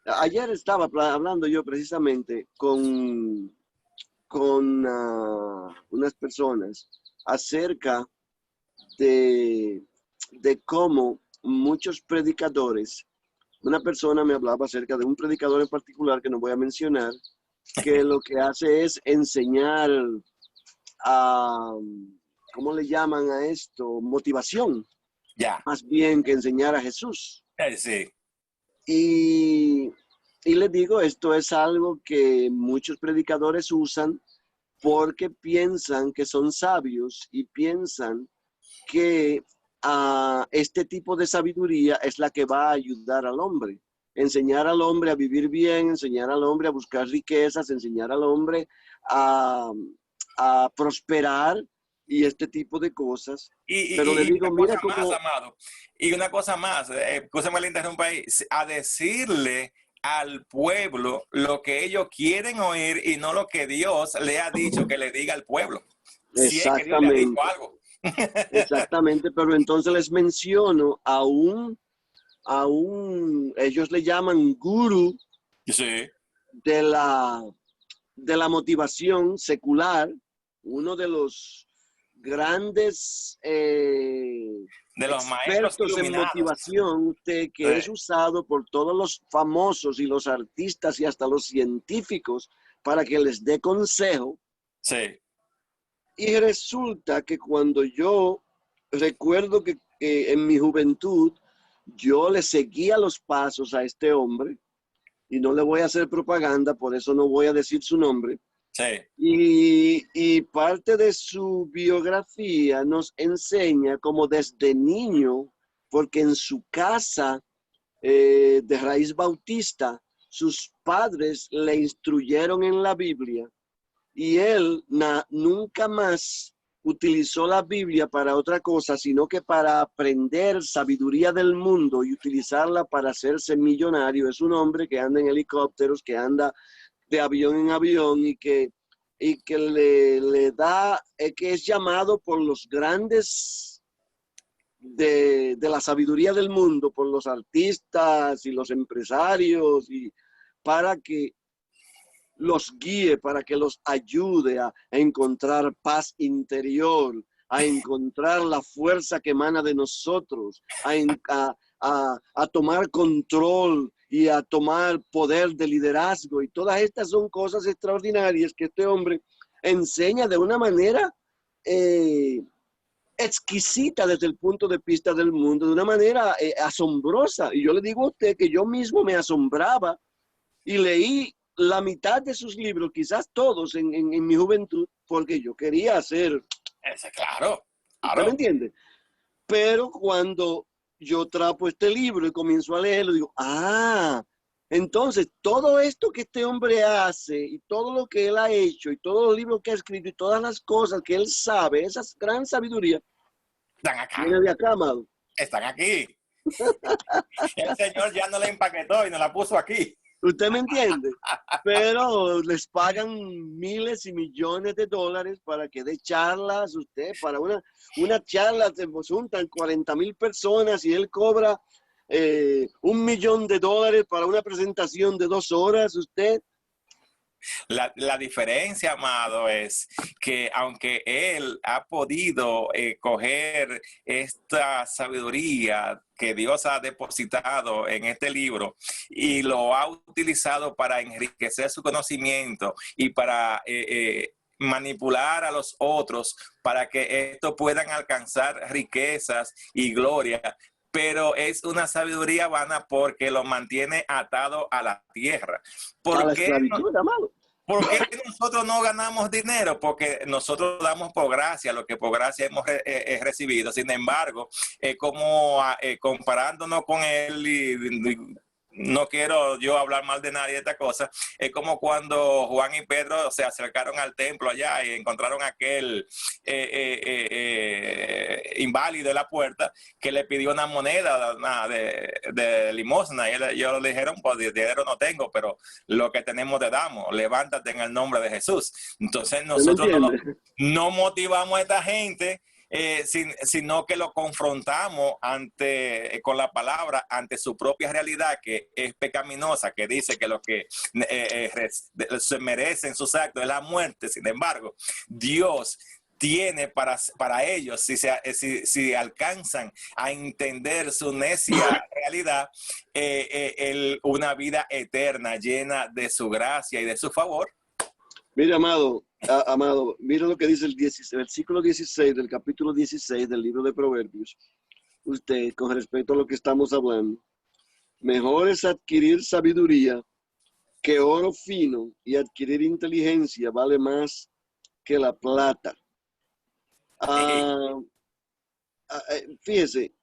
ayer estaba hablando yo precisamente con unas personas acerca de cómo muchos predicadores, una persona me hablaba acerca de un predicador en particular que no voy a mencionar, que lo que hace es enseñar ¿cómo le llaman a esto? Motivación. Ya. Más bien que enseñar a Jesús. Sí. Y les digo, esto es algo que muchos predicadores usan porque piensan que son sabios y piensan que este tipo de sabiduría es la que va a ayudar al hombre. Enseñar al hombre a vivir bien, enseñar al hombre a buscar riquezas, enseñar al hombre a prosperar y este tipo de cosas. Pero le digo, mira cómo... Más, amado, y una cosa más, escúchame, le interrumpa ahí, a decirle al pueblo lo que ellos quieren oír y no lo que Dios le ha dicho que le diga al pueblo. Exactamente. Si es que Dios le ha dicho algo. Exactamente, pero entonces les menciono ellos le llaman gurú Sí, de la motivación secular, uno de los grandes de los maestros expertos en iluminados. motivación que Sí, es usado por todos los famosos y los artistas y hasta los científicos para que les dé consejo. sí. Y resulta que cuando yo recuerdo que en mi juventud yo le seguía los pasos a este hombre, y no le voy a hacer propaganda, por eso no voy a decir su nombre, Sí, y parte de su biografía nos enseña como desde niño, porque en su casa de raíz bautista, sus padres le instruyeron en la Biblia y él nunca más utilizó la Biblia para otra cosa, sino que para aprender sabiduría del mundo y utilizarla para hacerse millonario. Es un hombre que anda en helicópteros, que anda de avión en avión y que le da, que es llamado por los grandes de la sabiduría del mundo, por los artistas y los empresarios, y para que los guíe, para que los ayude a encontrar paz interior, a encontrar la fuerza que emana de nosotros, a tomar control y a tomar poder de liderazgo. Y todas estas son cosas extraordinarias que este hombre enseña de una manera exquisita desde el punto de vista del mundo, de una manera asombrosa. Y yo le digo a usted que yo mismo me asombraba y leí la mitad de sus libros, quizás todos en mi juventud, porque yo quería hacer, ese, claro, ¿usted me claro. entiende? Pero cuando yo trapo este libro y comienzo a leerlo, digo, entonces todo esto que este hombre hace y todo lo que él ha hecho y todos los libros que ha escrito y todas las cosas que él sabe, esa gran sabiduría, Están acá, viene de acá, amado. están aquí. El Señor ya no la empaquetó y nos la puso aquí. ¿Usted me entiende? Pero les pagan miles y millones de dólares para que dé charlas. Usted, para una charla se juntan 40,000 personas y él cobra $1,000,000 para una presentación de 2 horas. Usted, La diferencia, amado, es que aunque él ha podido coger esta sabiduría que Dios ha depositado en este libro y lo ha utilizado para enriquecer su conocimiento y para manipular a los otros para que estos puedan alcanzar riquezas y gloria, pero es una sabiduría vana porque lo mantiene atado a la tierra. a ¿Por la qué esclavitud, amado. ¿Por qué nosotros no ganamos dinero? Porque nosotros damos por gracia lo que por gracia hemos recibido. Sin embargo, como comparándonos con él y no quiero yo hablar mal de nadie de esta cosa, es como cuando Juan y Pedro se acercaron al templo allá y encontraron aquel inválido en la puerta que le pidió una moneda de limosna y ellos le dijeron, pues dinero no tengo, pero lo que tenemos te damos, levántate en el nombre de Jesús. Entonces ¿Usted me nosotros entiende? no motivamos a esta gente, sino que lo confrontamos con la palabra ante su propia realidad que es pecaminosa, que dice que lo que se merecen sus actos es la muerte. Sin embargo, Dios tiene para ellos, si alcanzan a entender su necia realidad, una vida eterna llena de su gracia y de su favor. Mire, amado, mira lo que dice el versículo 16 del capítulo 16 del libro de Proverbios. Usted, con respecto a lo que estamos hablando, mejor es adquirir sabiduría que oro fino, y adquirir inteligencia vale más que la plata. Fíjese,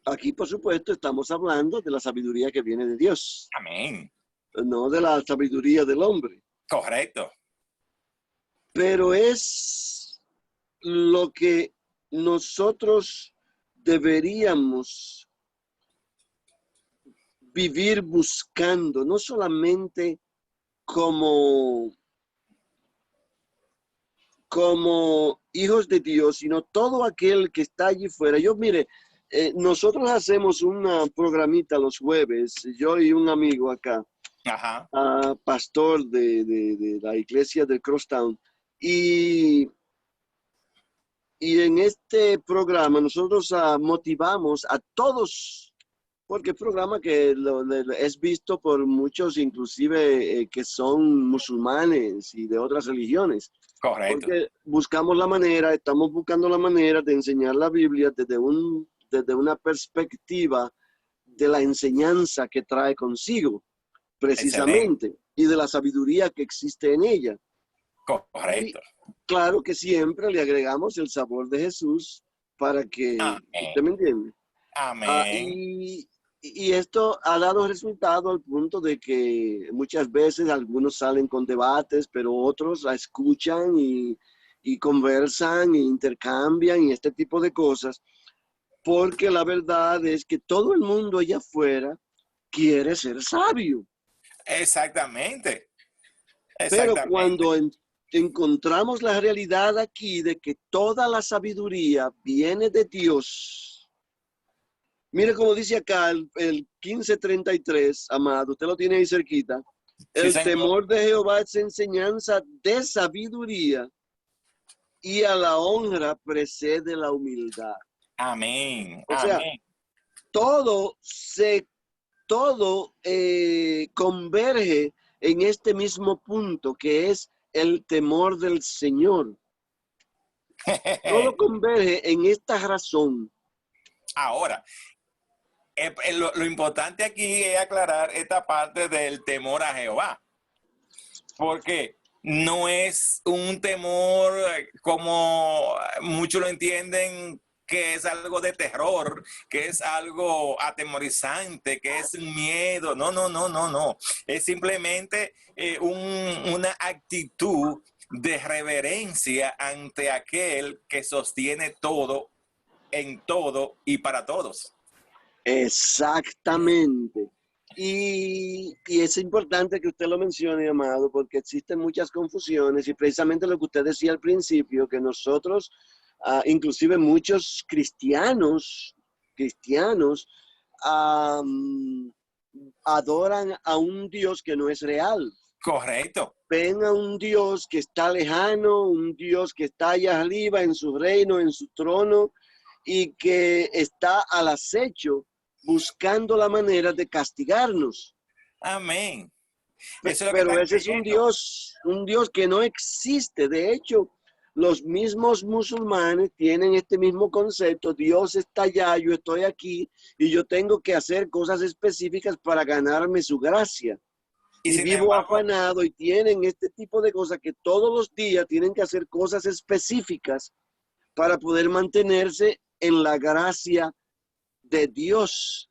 aquí por supuesto estamos hablando de la sabiduría que viene de Dios, Amén. no de la sabiduría del hombre. Correcto. Pero es lo que nosotros deberíamos vivir buscando, no solamente como hijos de Dios, sino todo aquel que está allí fuera. Yo, mire, nosotros hacemos una programita los jueves, yo y un amigo acá, Ajá. pastor de la iglesia del Crosstown, y en este programa nosotros motivamos a todos, porque es un programa que es visto por muchos, inclusive que son musulmanes y de otras religiones. Correcto. Porque estamos buscando la manera de enseñar la Biblia desde una perspectiva de la enseñanza que trae consigo, precisamente, Excelente. y de la sabiduría que existe en ella. Correcto. Y claro que siempre le agregamos el sabor de Jesús para que, Amén. ¿usted me entiende? Amén. Y esto ha dado resultado al punto de que muchas veces algunos salen con debates, pero otros la escuchan y conversan e intercambian y este tipo de cosas, porque la verdad es que todo el mundo allá afuera quiere ser sabio. Exactamente. Pero Exactamente. cuando encontramos la realidad aquí de que toda la sabiduría viene de Dios. Mire como dice acá el 1533, amado, usted lo tiene ahí cerquita. Sí, El señor. temor de Jehová es enseñanza de sabiduría y a la honra precede la humildad. Amén. O sea, Amén. todo converge en este mismo punto que es el temor del Señor. Todo converge en esta razón. Ahora, lo importante aquí es aclarar esta parte del temor a Jehová, porque no es un temor como muchos lo entienden, que es algo de terror, que es algo atemorizante, que es un miedo. No, no, no, no, no. Es simplemente una actitud de reverencia ante aquel que sostiene todo, en todo y para todos. Exactamente. Y es importante que usted lo mencione, amado, porque existen muchas confusiones y precisamente lo que usted decía al principio, que nosotros, inclusive muchos cristianos, adoran a un Dios que no es real. Correcto. Ven a un Dios que está lejano, un Dios que está allá arriba en su reino, en su trono, y que está al acecho buscando la manera de castigarnos. Amén. Eso es lo que Pero están ese es creyendo. un Dios que no existe. De hecho, los mismos musulmanes tienen este mismo concepto. Dios está allá, yo estoy aquí y yo tengo que hacer cosas específicas para ganarme su gracia. Y Y sin vivo embargo, afanado y tienen este tipo de cosas que todos los días tienen que hacer cosas específicas para poder mantenerse en la gracia de Dios,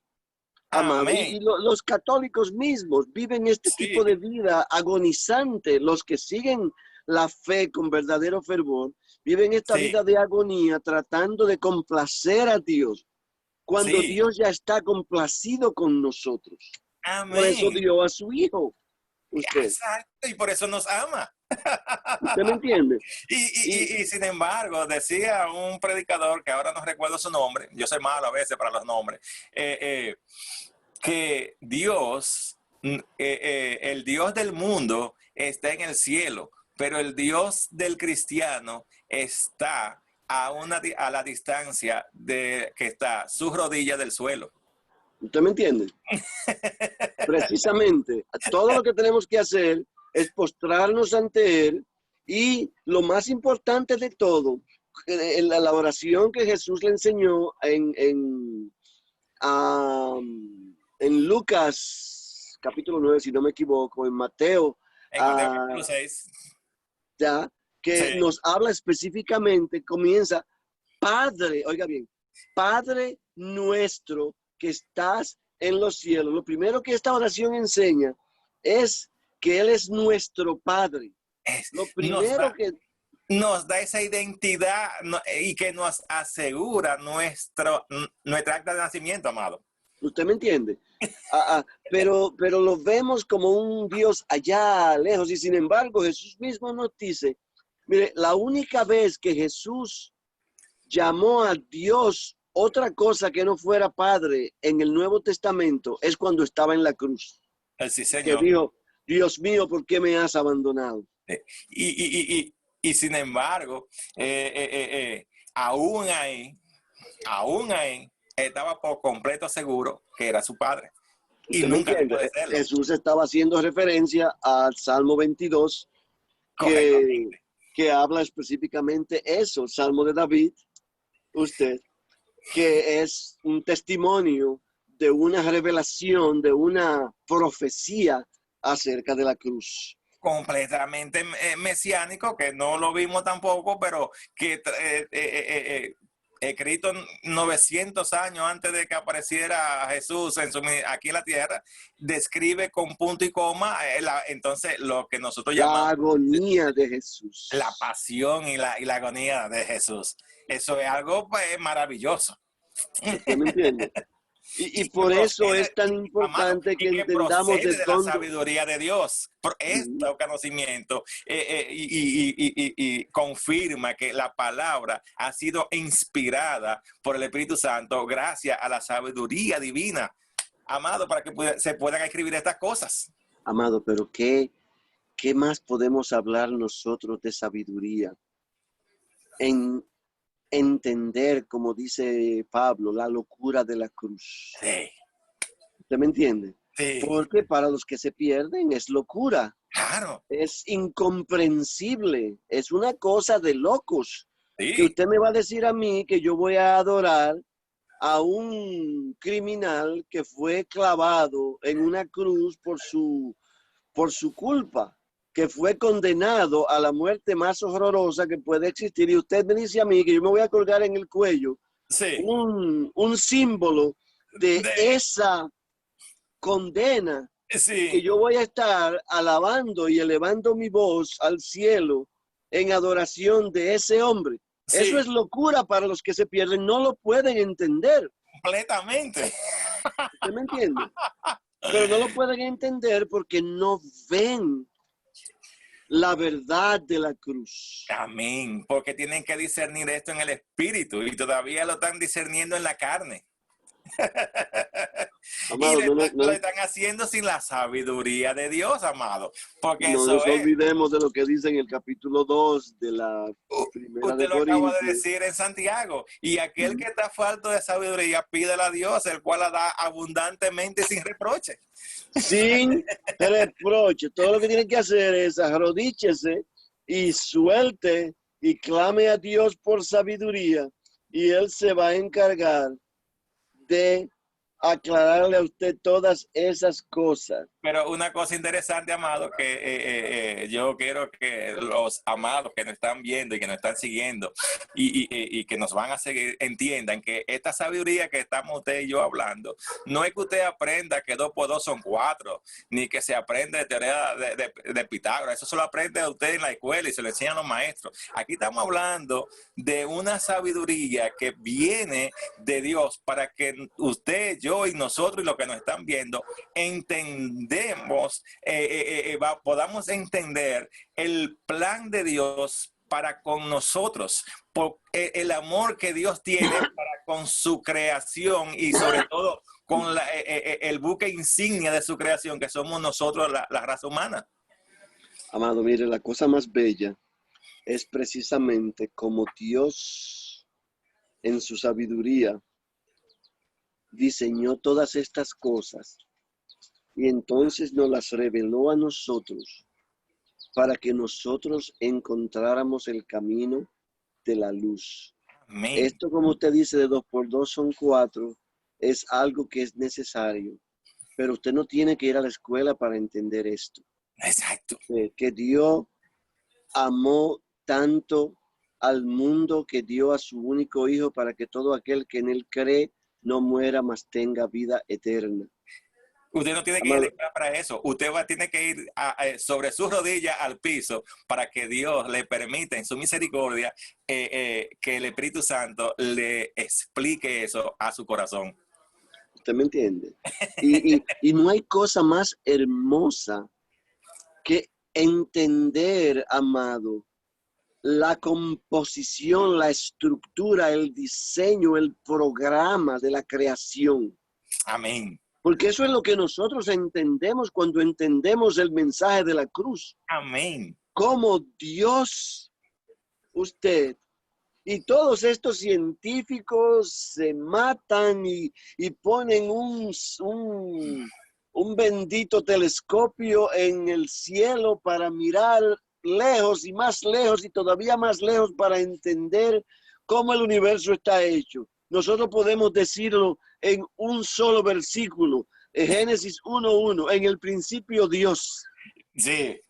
amado. amén. Y los católicos mismos viven este tipo Sí, de vida agonizante. Los que siguen la fe con verdadero fervor, viven esta sí, vida de agonía tratando de complacer a Dios, cuando sí. Dios ya está complacido con nosotros. Por eso Amén. dio a su Hijo, usted. Exacto, y por eso nos ama. ¿Usted me entiende? Y sin embargo, decía un predicador, que ahora no recuerdo su nombre, yo soy malo a veces para los nombres, que Dios, el Dios del mundo está en el cielo, pero el Dios del cristiano está a la distancia de que está su rodilla del suelo. ¿Usted me entiende? Precisamente, todo lo que tenemos que hacer es postrarnos ante Él y lo más importante de todo, la oración que Jesús le enseñó en Lucas capítulo 9, si no me equivoco, en Mateo, En Mateo capítulo 6. ya, que Sí. nos habla específicamente, comienza, Padre, oiga bien, Padre nuestro que estás en los cielos. Lo primero que esta oración enseña es que Él es nuestro Padre. Lo Nos primero da esa identidad y que nos asegura nuestra acta de nacimiento, amado. ¿Usted me entiende? Pero lo vemos como un Dios allá lejos y sin embargo Jesús mismo nos dice, Mire, la única vez que Jesús llamó a Dios otra cosa que no fuera Padre en el Nuevo Testamento es cuando estaba en la cruz. Sí, Que señor. dijo, Dios mío, ¿por qué me has abandonado? Y sin embargo, aún ahí, estaba por completo seguro que era su padre. Y ¿Usted me nunca dejó entiende? de serlo. Jesús estaba haciendo referencia al Salmo 22, Correctamente. que habla específicamente eso, el Salmo de David, usted, que es un testimonio de una revelación, de una profecía acerca de la cruz. Completamente mesiánico, que no lo vimos tampoco, pero que escrito 900 años antes de que apareciera Jesús aquí en la tierra, describe con punto y coma, entonces lo que nosotros La llamamos agonía de Jesús. la pasión y la agonía de Jesús. Eso es algo pues, maravilloso. ¿Usted me entiende? Y por eso es tan importante que entendamos procede de de la dónde. sabiduría de Dios. Este conocimiento y confirma que la palabra ha sido inspirada por el Espíritu Santo gracias a la sabiduría divina, amado, para que se puedan escribir estas cosas. Amado, pero ¿qué más podemos hablar nosotros de sabiduría? En entender, como dice Pablo, la locura de la cruz. Sí. ¿Usted me entiende? Sí. Porque para los que se pierden es locura. Claro. Es incomprensible. Es una cosa de locos. Sí. Que usted me va a decir a mí que yo voy a adorar a un criminal que fue clavado en una cruz por su culpa, que fue condenado a la muerte más horrorosa que puede existir, y usted me dice a mí que yo me voy a colgar en el cuello un símbolo de esa condena, que yo voy a estar alabando y elevando mi voz al cielo en adoración de ese hombre. Eso es locura para los que se pierden, no lo pueden entender. Completamente. ¿Usted me entiende? Pero no lo pueden entender porque no ven la verdad de la cruz. Amén. Porque tienen que discernir esto en el espíritu y todavía lo están discerniendo en la carne. Amado, y lo están haciendo sin la sabiduría de Dios, amado. Porque no nos olvidemos de lo que dice en el capítulo 2 de la primera usted de lo acaba Corintios. de decir en Santiago. Y aquel que está falto de sabiduría, pídela a Dios, el cual la da abundantemente sin reproche. Sin reproche. Todo lo que tiene que hacer es arrodíchese y suelte y clame a Dios por sabiduría, y Él se va a encargar de aclararle a usted todas esas cosas. Pero una cosa interesante, amado, que yo quiero que los amados que nos están viendo y que nos están siguiendo y que nos van a seguir entiendan que esta sabiduría que estamos usted y yo hablando, no es que usted aprenda que 2 por 2 son 4, ni que se aprende de teoría de Pitágoras. Eso se lo aprende usted en la escuela y se lo enseñan los maestros. Aquí estamos hablando de una sabiduría que viene de Dios para que usted, yo y nosotros y los que nos están viendo podamos entender el plan de Dios para con nosotros, por el amor que Dios tiene para con su creación y sobre todo con el buque insignia de su creación, que somos nosotros, la raza humana. Amado, mire, la cosa más bella es precisamente como Dios en su sabiduría diseñó todas estas cosas y entonces nos las reveló a nosotros para que nosotros encontráramos el camino de la luz. Amén. Esto, como usted dice, de 2 por 2 son 4, es algo que es necesario, pero usted no tiene que ir a la escuela para entender esto. Exacto. Que Dios amó tanto al mundo que dio a su único hijo para que todo aquel que en él cree no muera, mas tenga vida eterna. Usted no tiene que ir para eso. Usted tiene que ir sobre sus rodillas al piso para que Dios le permita en su misericordia que el Espíritu Santo le explique eso a su corazón. ¿Usted me entiende? Y no hay cosa más hermosa que entender, amado, la composición, la estructura, el diseño, el programa de la creación. Amén. Porque eso es lo que nosotros entendemos cuando entendemos el mensaje de la cruz. Amén. Cómo Dios, usted y todos estos científicos se matan y ponen un bendito telescopio en el cielo para mirar lejos y todavía más lejos para entender cómo el universo está hecho. Nosotros podemos decirlo en un solo versículo, Génesis 1:1, en el principio Dios. Sí.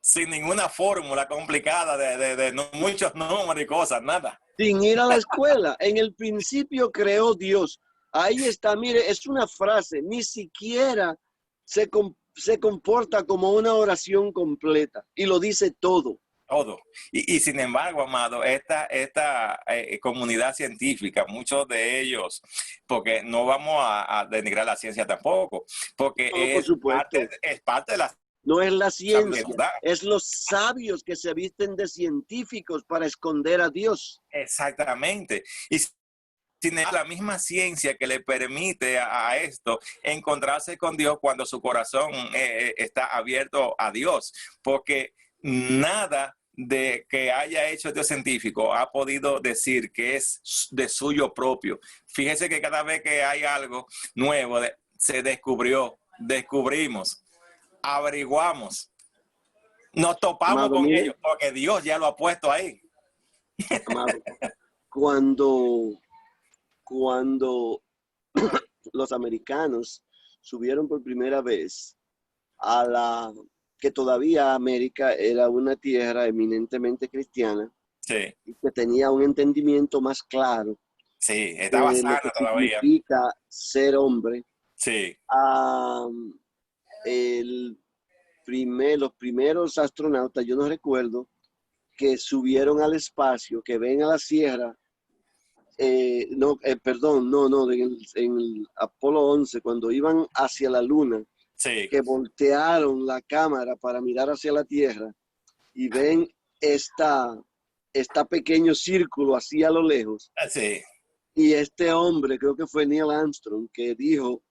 Sin ninguna fórmula complicada de muchos números y cosas, nada. Sin ir a la escuela. En el principio creó Dios. Ahí está, mire, es una frase, ni siquiera se comporta como una oración completa y lo dice todo. Todo. Y sin embargo, amado, esta comunidad científica, muchos de ellos, porque no vamos a denigrar la ciencia tampoco, porque No, por supuesto. es parte de la... No es la ciencia, ¿verdad? es los sabios que se visten de científicos para esconder a Dios. Exactamente. Y sin la misma ciencia que le permite a esto encontrarse con Dios cuando su corazón está abierto a Dios, porque nada de que haya hecho Dios científico ha podido decir que es de suyo propio. Fíjese que cada vez que hay algo nuevo, se descubrimos, averiguamos, nos topamos Amado, con mire, ellos, porque Dios ya lo ha puesto ahí. Amado, cuando los americanos subieron por primera vez que todavía América era una tierra eminentemente cristiana, Sí, y que tenía un entendimiento más claro sí, estaba de lo sana que todavía. significa ser hombre. Sí, Los primeros astronautas, yo no recuerdo, que subieron al espacio, que ven a la Sierra, en el Apolo 11, cuando iban hacia la Luna, sí. que voltearon la cámara para mirar hacia la Tierra y ven esta pequeño círculo así a lo lejos. Sí. Y este hombre, creo que fue Neil Armstrong, que dijo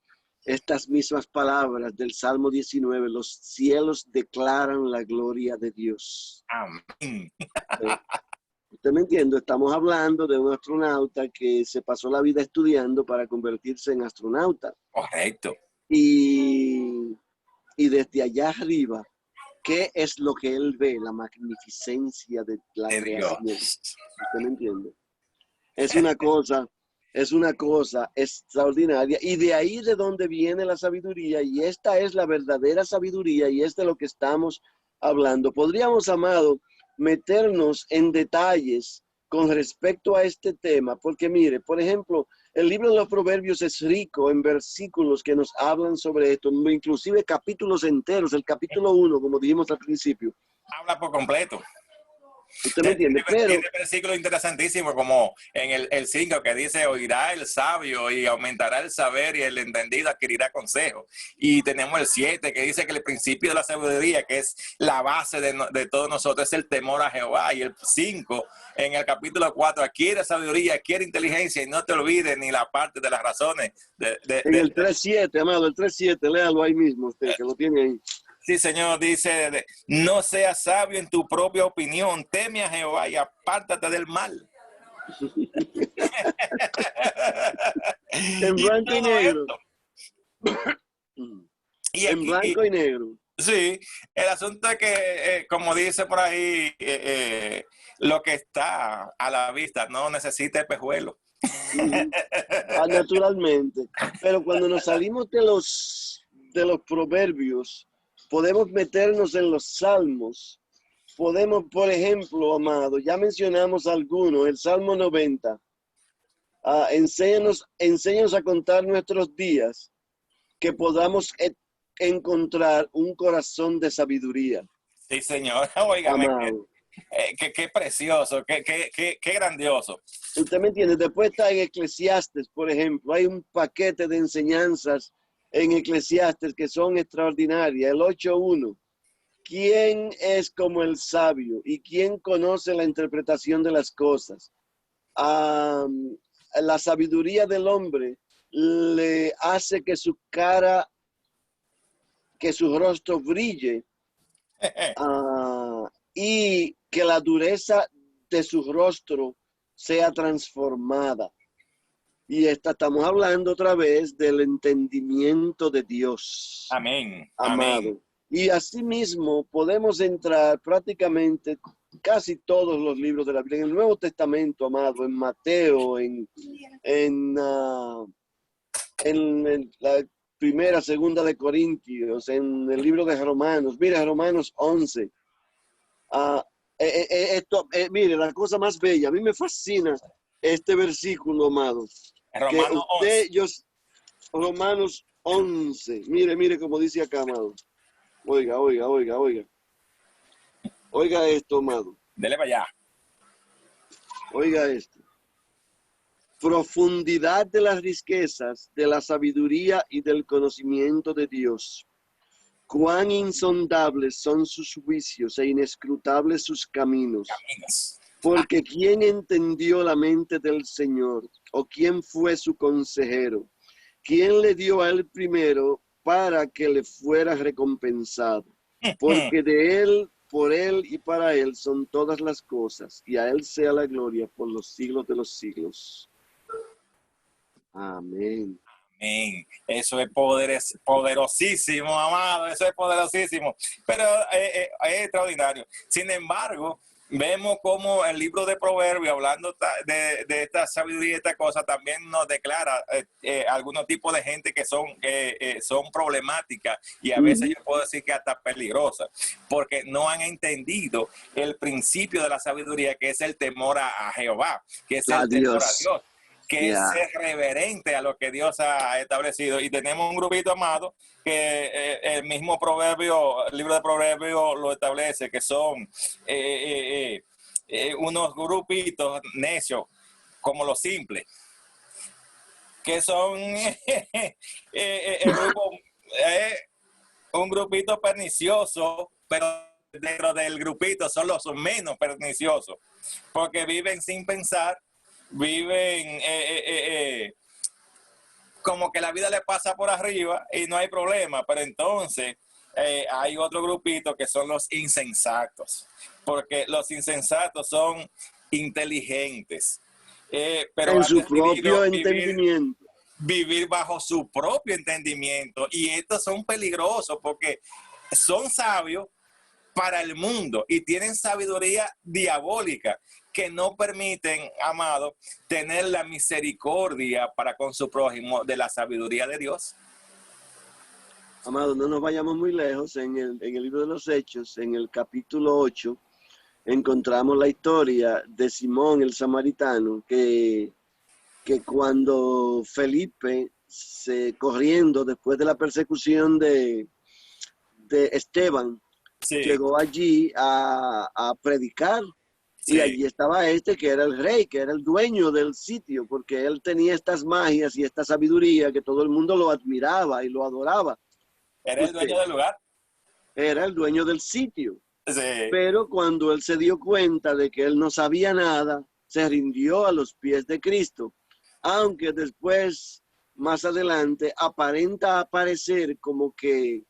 estas mismas palabras del Salmo 19, los cielos declaran la gloria de Dios. Amén. ¿Usted me entiende? Estamos hablando de un astronauta que se pasó la vida estudiando para convertirse en astronauta. Correcto. Y desde allá arriba, ¿qué es lo que él ve? La magnificencia de la creación. ¿Usted me entiende? Es una cosa extraordinaria. Y de ahí de donde viene la sabiduría. Y esta es la verdadera sabiduría. Y es de lo que estamos hablando. Podríamos, amado, meternos en detalles con respecto a este tema. Porque mire, por ejemplo, el libro de los Proverbios es rico en versículos que nos hablan sobre esto. Inclusive capítulos enteros. El capítulo 1, como dijimos al principio. Habla por completo. ¿Usted me entiende? Pero tiene versículos interesantísimos como en el 5 que dice, oirá el sabio y aumentará el saber y el entendido adquirirá consejo. Y tenemos el 7 que dice que el principio de la sabiduría, que es la base de todos nosotros, es el temor a Jehová. Y el 5 en el capítulo 4, adquiere sabiduría, adquiere inteligencia y no te olvides ni la parte de las razones. En el 3.7, amado, el 3.7, léalo ahí mismo usted, que lo tiene ahí. Sí, Señor, dice, no seas sabio en tu propia opinión, teme a Jehová y apártate del mal. En blanco y negro. En blanco y negro. Sí, el asunto es que, como dice por ahí, lo que está a la vista no necesita espejuelo. Naturalmente. Pero cuando nos salimos de los proverbios, podemos meternos en los salmos. Podemos, por ejemplo, amado, ya mencionamos algunos, el Salmo 90. Enséñanos a contar nuestros días, que podamos encontrar un corazón de sabiduría. Sí, Señor. Óigame, qué precioso, qué grandioso. Usted me entiende, después está en Eclesiastes, por ejemplo, hay un paquete de enseñanzas en Eclesiastes que son extraordinarias, el 8.1. ¿quién es como el sabio? ¿Y quién conoce la interpretación de las cosas? La sabiduría del hombre le hace que su cara, que su rostro brille, y que la dureza de su rostro sea transformada. Y estamos hablando otra vez del entendimiento de Dios. Amén. Amado. Amén. Y asimismo podemos entrar prácticamente casi todos los libros de la Biblia, en el Nuevo Testamento, amado, en Mateo, en la primera, segunda de Corintios, en el libro de Romanos. Mira, Romanos 11. Mire, la cosa más bella, a mí me fascina este versículo, amado. Romanos 11. Romanos 11. Mire como dice acá, amado. Oiga. Oiga esto, amado. Dele para allá. Oiga esto. Profundidad de las riquezas, de la sabiduría y del conocimiento de Dios. Cuán insondables son sus juicios e inescrutables sus caminos. Porque ¿quién entendió la mente del Señor? ¿O quién fue su consejero? ¿Quién le dio a él primero para que le fuera recompensado? Porque de él, por él y para él son todas las cosas, y a él sea la gloria por los siglos de los siglos. Amén. Amén. Eso es poderosísimo, amado. Eso es poderosísimo. Pero es extraordinario. Sin embargo, vemos como el libro de Proverbios, hablando de esta sabiduría y esta cosa, también nos declara algunos tipos de gente que son problemáticas y a veces yo puedo decir que hasta peligrosas, porque no han entendido el principio de la sabiduría, que es el temor a Jehová, que es el temor a Dios, que es ser reverente a lo que Dios ha establecido. Y tenemos un grupito, amado, que el mismo Proverbio, el libro de Proverbios lo establece, que son unos grupitos necios, como los simples, que son un grupito pernicioso, pero dentro del grupito son los menos perniciosos, porque viven sin pensar, viven como que la vida le pasa por arriba y no hay problema. Pero entonces hay otro grupito que son los insensatos, porque los insensatos son inteligentes, pero en han su decidido propio entendimiento. Vivir bajo su propio entendimiento, y estos son peligrosos porque son sabios para el mundo y tienen sabiduría diabólica, que no permiten, amado, tener la misericordia para con su prójimo de la sabiduría de Dios. Amado, no nos vayamos muy lejos. En el libro de los Hechos, en el capítulo 8, encontramos la historia de Simón el Samaritano, que cuando Felipe, corriendo después de la persecución de Esteban, llegó allí a predicar. Y allí estaba que era el rey, que era el dueño del sitio, porque él tenía estas magias y esta sabiduría que todo el mundo lo admiraba y lo adoraba. ¿Era el dueño del lugar? Era el dueño del sitio. Sí. Pero cuando él se dio cuenta de que él no sabía nada, se rindió a los pies de Cristo. Aunque después, más adelante, aparenta aparecer como que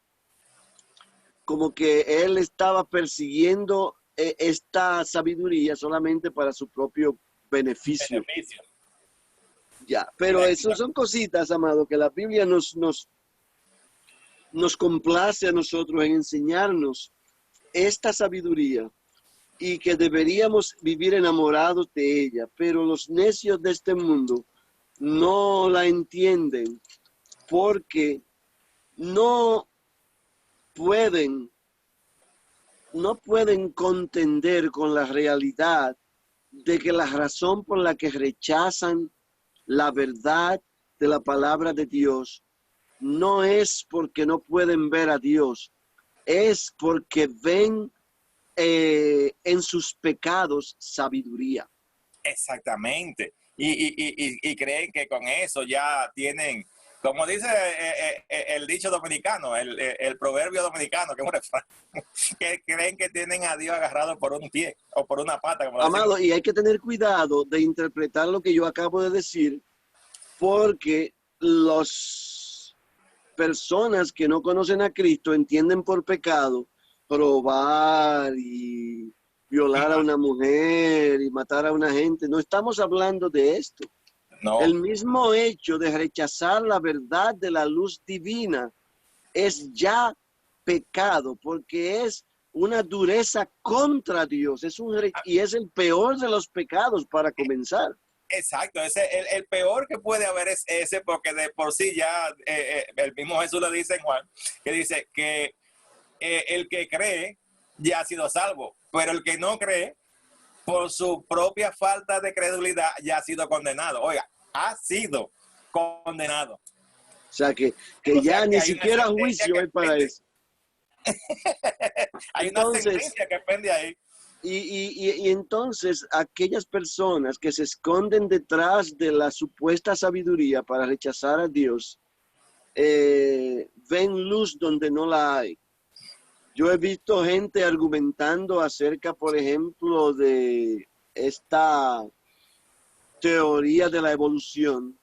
él estaba persiguiendo esta sabiduría solamente para su propio beneficio. Ya, pero eso son cositas, amado, que la Biblia nos complace a nosotros en enseñarnos esta sabiduría y que deberíamos vivir enamorados de ella, pero los necios de este mundo no la entienden porque no pueden contender con la realidad de que la razón por la que rechazan la verdad de la palabra de Dios no es porque no pueden ver a Dios, es porque ven en sus pecados sabiduría. Exactamente. Y creen que con eso ya tienen como dice el dicho dominicano, el proverbio dominicano, que es un refrán, que creen que tienen a Dios agarrado por un pie o por una pata. Como Amado, y hay que tener cuidado de interpretar lo que yo acabo de decir, porque las personas que no conocen a Cristo entienden por pecado robar y violar a una mujer y matar a una gente. No estamos hablando de esto. No. El mismo hecho de rechazar la verdad de la luz divina es ya pecado, porque es una dureza contra Dios, y es el peor de los pecados para comenzar. Exacto, el peor que puede haber es ese, porque de por sí ya el mismo Jesús le dice en Juan, que dice que el que cree ya ha sido salvo, pero el que no cree, por su propia falta de credulidad, ya ha sido condenado. Oiga, ha sido condenado. O sea, que O sea, ya que ni hay siquiera una juicio hay para eso. Hay Entonces, una sentencia que pende ahí. Y entonces aquellas personas que se esconden detrás de la supuesta sabiduría para rechazar a Dios, ven luz donde no la hay. Yo he visto gente argumentando acerca, por ejemplo, de esta teoría de la evolución,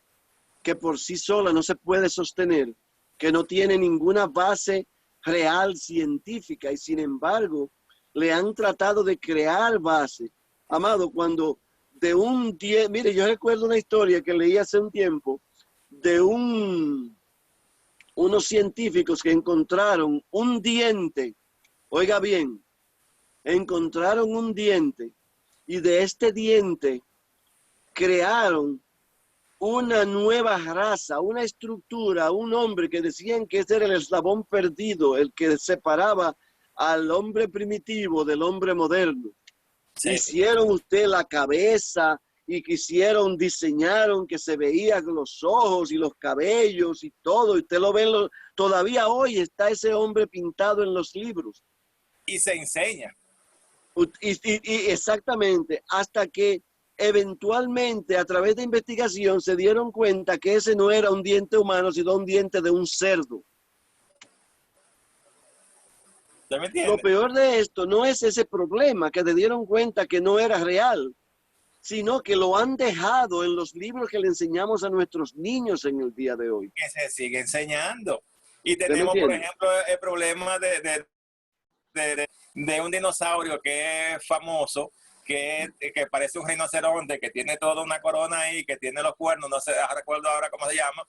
que por sí sola no se puede sostener, que no tiene ninguna base real científica, y sin embargo le han tratado de crear base. Amado, cuando de un día, mire, yo recuerdo una historia que leí hace un tiempo de unos científicos que encontraron un diente, oiga bien, encontraron un diente, y de este diente crearon una nueva raza, una estructura, un hombre que decían que ese era el eslabón perdido, el que separaba al hombre primitivo del hombre moderno. Sí. Hicieron usted la cabeza y diseñaron que se veían los ojos y los cabellos y todo. Usted lo ve, todavía hoy está ese hombre pintado en los libros. Y se enseña. Y exactamente, hasta que eventualmente a través de investigación se dieron cuenta que ese no era un diente humano, sino un diente de un cerdo. Lo peor de esto no es ese problema, que se dieron cuenta que no era real, sino que lo han dejado en los libros que le enseñamos a nuestros niños en el día de hoy. Que se sigue enseñando. Y tenemos, por ejemplo, el problema de un dinosaurio que es famoso, que parece un rinoceronte, que tiene toda una corona ahí, que tiene los cuernos, no sé, recuerdo ahora cómo se llama,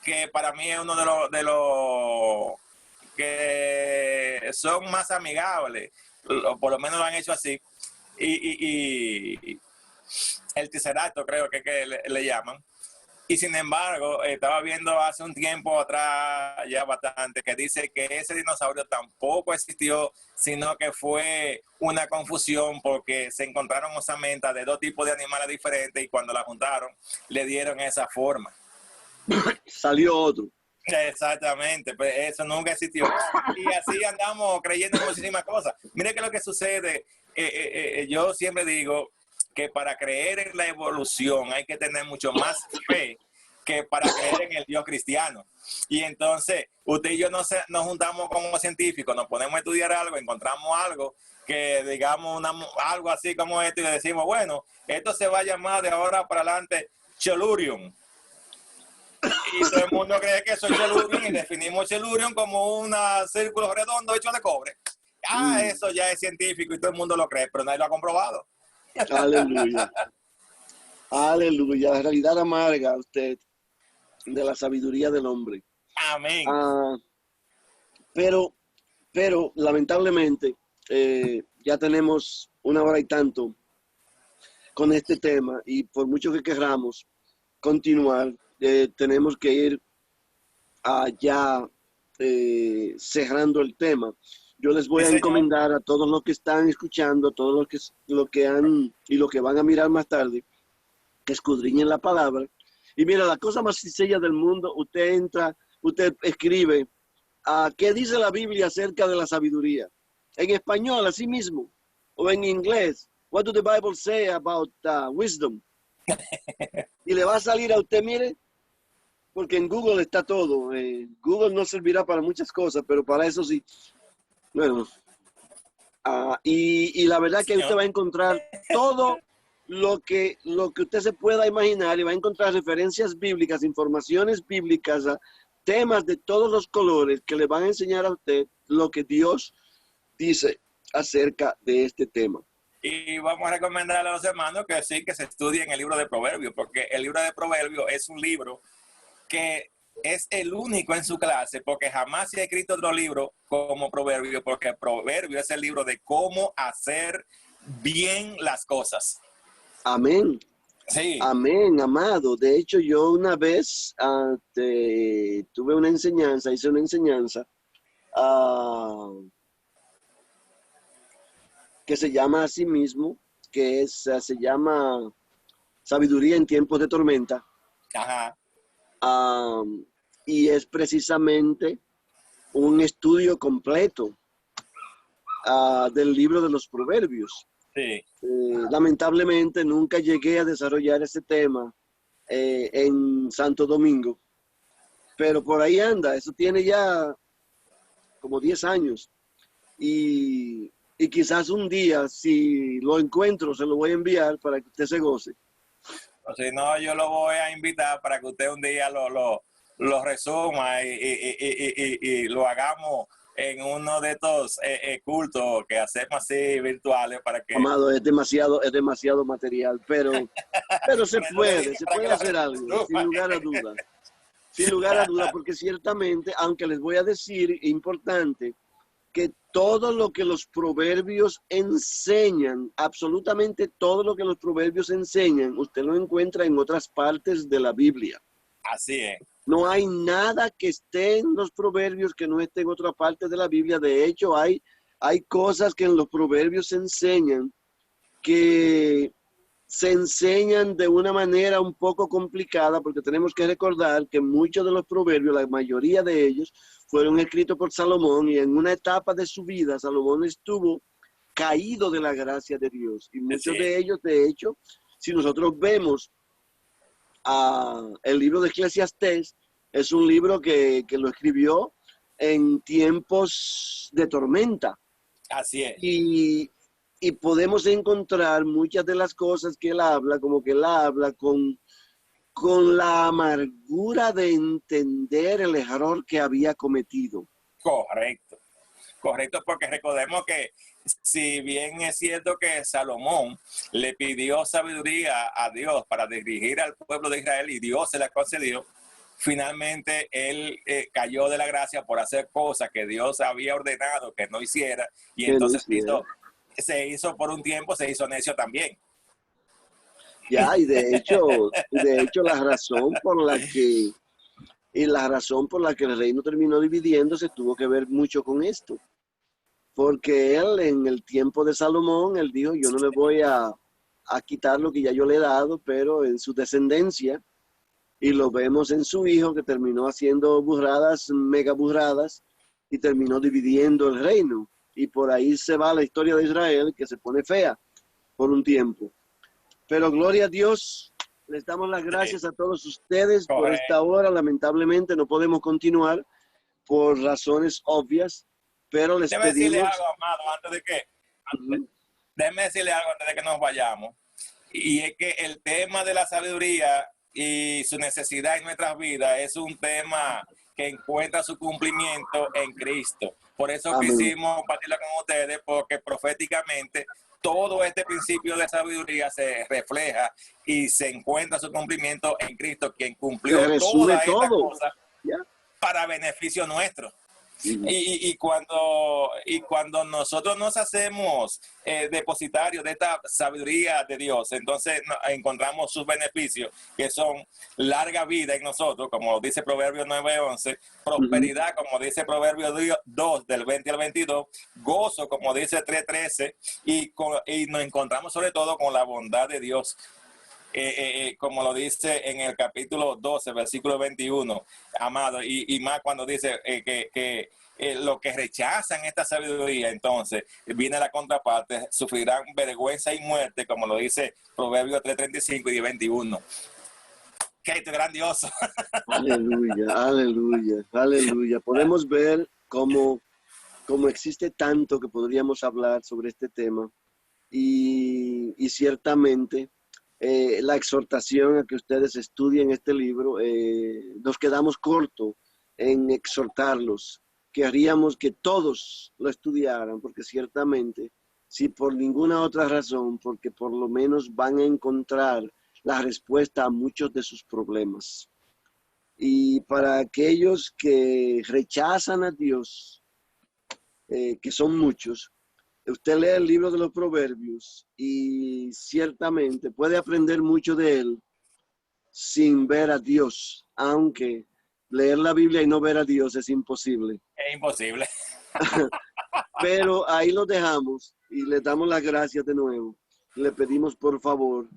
que para mí es uno de los que son más amigables, por lo menos lo han hecho así, y el Triceratops creo que le llaman. Y sin embargo, estaba viendo hace un tiempo atrás, ya bastante, que dice que ese dinosaurio tampoco existió, sino que fue una confusión porque se encontraron osamentas de dos tipos de animales diferentes y cuando la juntaron le dieron esa forma. Salió otro. Exactamente, pues eso nunca existió. Y así andamos creyendo en muchísimas cosas. Mire que lo que sucede, yo siempre digo que para creer en la evolución hay que tener mucho más fe que para creer en el Dios cristiano. Y entonces, usted y yo nos juntamos como científicos, nos ponemos a estudiar algo, encontramos algo que digamos algo así como esto y le decimos, bueno, esto se va a llamar de ahora para adelante Chelurium. Y todo el mundo cree que eso es Chelurium y definimos Chelurium como un círculo redondo hecho de cobre. Eso ya es científico y todo el mundo lo cree, pero nadie lo ha comprobado. Aleluya. Aleluya. La realidad amarga usted de la sabiduría del hombre. Amén. Pero lamentablemente ya tenemos una hora y tanto con este tema y por mucho que queramos continuar, tenemos que ir ya cerrando el tema. Yo les voy a encomendar a todos los que están escuchando, a todos los que han y los que van a mirar más tarde, que escudriñen la palabra. Y mira, la cosa más sencilla del mundo, usted entra, usted escribe, ¿qué dice la Biblia acerca de la sabiduría? En español, así mismo, o en inglés, what does the Bible say about wisdom? Y le va a salir a usted, mire, porque en Google está todo. Google no servirá para muchas cosas, pero para eso sí. Bueno, y la verdad que usted va a encontrar todo lo que usted se pueda imaginar y va a encontrar referencias bíblicas, informaciones bíblicas, temas de todos los colores que le van a enseñar a usted lo que Dios dice acerca de este tema. Y vamos a recomendarle a los hermanos que sí, que se estudien el libro de Proverbios, porque el libro de Proverbios es un libro que es el único en su clase, porque jamás se ha escrito otro libro como Proverbios, porque Proverbios es el libro de cómo hacer bien las cosas. Amén. Sí. Amén, amado. De hecho, yo una vez tuve una enseñanza, hice una enseñanza que se llama a sí mismo, se llama Sabiduría en tiempos de tormenta. Ajá. Y es precisamente un estudio completo del libro de los Proverbios. Sí. Lamentablemente nunca llegué a desarrollar ese tema en Santo Domingo, pero por ahí anda, eso tiene ya como 10 años y quizás un día, si lo encuentro, se lo voy a enviar para que usted se goce. O si no, yo lo voy a invitar para que usted un día lo resuma y lo hagamos en uno de estos cultos que hacemos así virtuales para que... Amado, es demasiado material, pero se puede hacer algo, sin lugar a dudas. Sin lugar a dudas, porque ciertamente, aunque les voy a decir, importante, que todo lo que los proverbios enseñan, absolutamente todo lo que los proverbios enseñan, usted lo encuentra en otras partes de la Biblia. Así es. No hay nada que esté en los proverbios que no esté en otra parte de la Biblia. De hecho, hay cosas que en los proverbios se enseñan que se enseñan de una manera un poco complicada, porque tenemos que recordar que muchos de los proverbios, la mayoría de ellos, fueron escritos por Salomón, y en una etapa de su vida Salomón estuvo caído de la gracia de Dios. Y muchos de ellos, de hecho, si nosotros vemos el libro de Eclesiastés, es un libro que lo escribió en tiempos de tormenta. Así es. Y podemos encontrar muchas de las cosas que él habla, como que él habla con la amargura de entender el error que había cometido. Correcto, correcto, porque recordemos que si bien es cierto que Salomón le pidió sabiduría a Dios para dirigir al pueblo de Israel y Dios se la concedió, finalmente él cayó de la gracia por hacer cosas que Dios había ordenado que no hiciera, y entonces se hizo por un tiempo, se hizo necio también. Ya, y de hecho la razón por la que el reino terminó dividiéndose tuvo que ver mucho con esto. Porque él, en el tiempo de Salomón, él dijo, yo no le voy a quitar lo que ya yo le he dado, pero en su descendencia, y lo vemos en su hijo, que terminó haciendo burradas, mega burradas, y terminó dividiendo el reino. Y por ahí se va la historia de Israel, que se pone fea por un tiempo. Pero gloria a Dios, les damos las gracias a todos ustedes por esta hora. Lamentablemente no podemos continuar por razones obvias, pero les pedimos... Decirle algo, amado, déjeme decirle algo antes de que nos vayamos. Y es que el tema de la sabiduría y su necesidad en nuestras vidas es un tema que encuentra su cumplimiento en Cristo. Por eso quisimos compartirlo con ustedes, porque proféticamente todo este principio de sabiduría se refleja y se encuentra su cumplimiento en Cristo, quien cumplió todas estas cosas para beneficio nuestro. Y cuando nosotros nos hacemos depositarios de esta sabiduría de Dios, entonces encontramos sus beneficios, que son larga vida en nosotros, como dice Proverbios 9:11, prosperidad, como dice Proverbios 2, del 20 al 22, gozo, como dice 3:13, y nos encontramos sobre todo con la bondad de Dios. Como lo dice en el capítulo 12, versículo 21, amado, y más cuando dice que los que rechazan esta sabiduría, entonces viene la contraparte, sufrirán vergüenza y muerte, como lo dice Proverbios 3:35 y 21. ¡Qué grandioso! Aleluya, aleluya, aleluya. Podemos ver cómo existe tanto que podríamos hablar sobre este tema y ciertamente la exhortación a que ustedes estudien este libro, nos quedamos cortos en exhortarlos. Queríamos que todos lo estudiaran, porque ciertamente, si por ninguna otra razón, porque por lo menos van a encontrar la respuesta a muchos de sus problemas. Y para aquellos que rechazan a Dios, que son muchos, usted lee el libro de los Proverbios y ciertamente puede aprender mucho de él sin ver a Dios, aunque leer la Biblia y no ver a Dios es imposible. Es imposible. Pero ahí lo dejamos y le damos las gracias de nuevo. Le pedimos por favor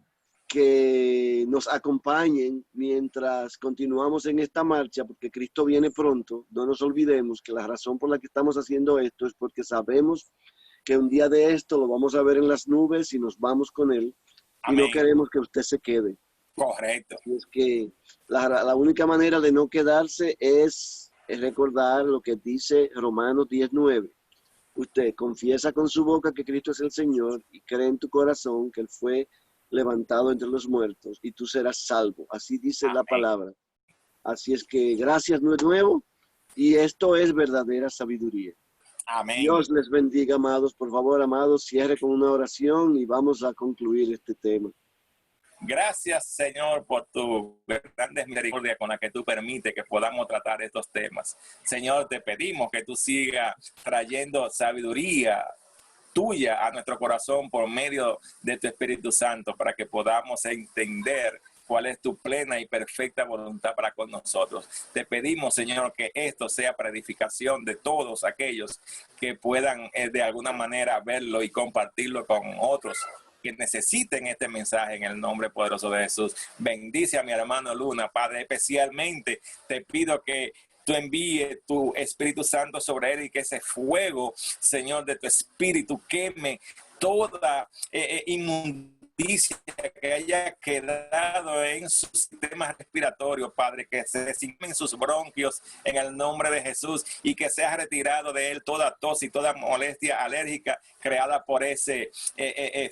que nos acompañen mientras continuamos en esta marcha, porque Cristo viene pronto. No nos olvidemos que la razón por la que estamos haciendo esto es porque sabemos que un día de esto lo vamos a ver en las nubes y nos vamos con él. Amén. Y no queremos que usted se quede. Correcto. Es que la única manera de no quedarse es recordar lo que dice Romanos 10:9. Usted confiesa con su boca que Cristo es el Señor y cree en tu corazón que Él fue levantado entre los muertos y tú serás salvo. Así dice Amén. La palabra. Así es que gracias de nuevo y esto es verdadera sabiduría. Amén. Dios les bendiga, amados. Por favor, amados, cierre con una oración y vamos a concluir este tema. Gracias, Señor, por tu grande misericordia con la que tú permites que podamos tratar estos temas. Señor, te pedimos que tú sigas trayendo sabiduría tuya a nuestro corazón por medio de tu Espíritu Santo para que podamos entender cuál es tu plena y perfecta voluntad para con nosotros. Te pedimos, Señor, que esto sea para edificación de todos aquellos que puedan de alguna manera verlo y compartirlo con otros que necesiten este mensaje en el nombre poderoso de Jesús. Bendice a mi hermano Luna, Padre, especialmente te pido que tú envíes tu Espíritu Santo sobre él y que ese fuego, Señor, de tu Espíritu queme toda inmundicia que haya quedado en su sistema respiratorio, Padre, que se desinflen sus bronquios en el nombre de Jesús y que sea retirado de él toda tos y toda molestia alérgica creada por ese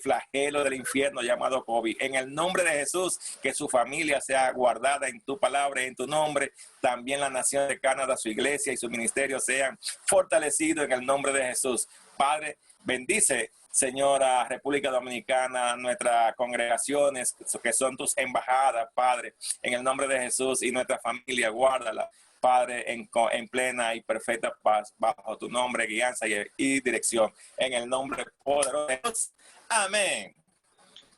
flagelo del infierno llamado COVID. En el nombre de Jesús, que su familia sea guardada en tu palabra y en tu nombre. También la nación de Canadá, su iglesia y su ministerio sean fortalecidos en el nombre de Jesús. Padre, bendice, Señora, República Dominicana, nuestras congregaciones, que son tus embajadas, Padre, en el nombre de Jesús, y nuestra familia, guárdala, Padre, en plena y perfecta paz, bajo tu nombre, guianza y dirección, en el nombre poderoso de Jesús. Amén.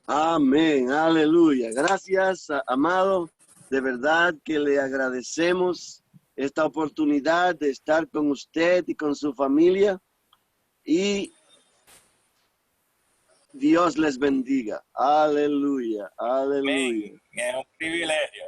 Amén, aleluya. Gracias, amado. De verdad que le agradecemos esta oportunidad de estar con usted y con su familia. Y Dios les bendiga. Aleluya, aleluya. Amén. Es un privilegio.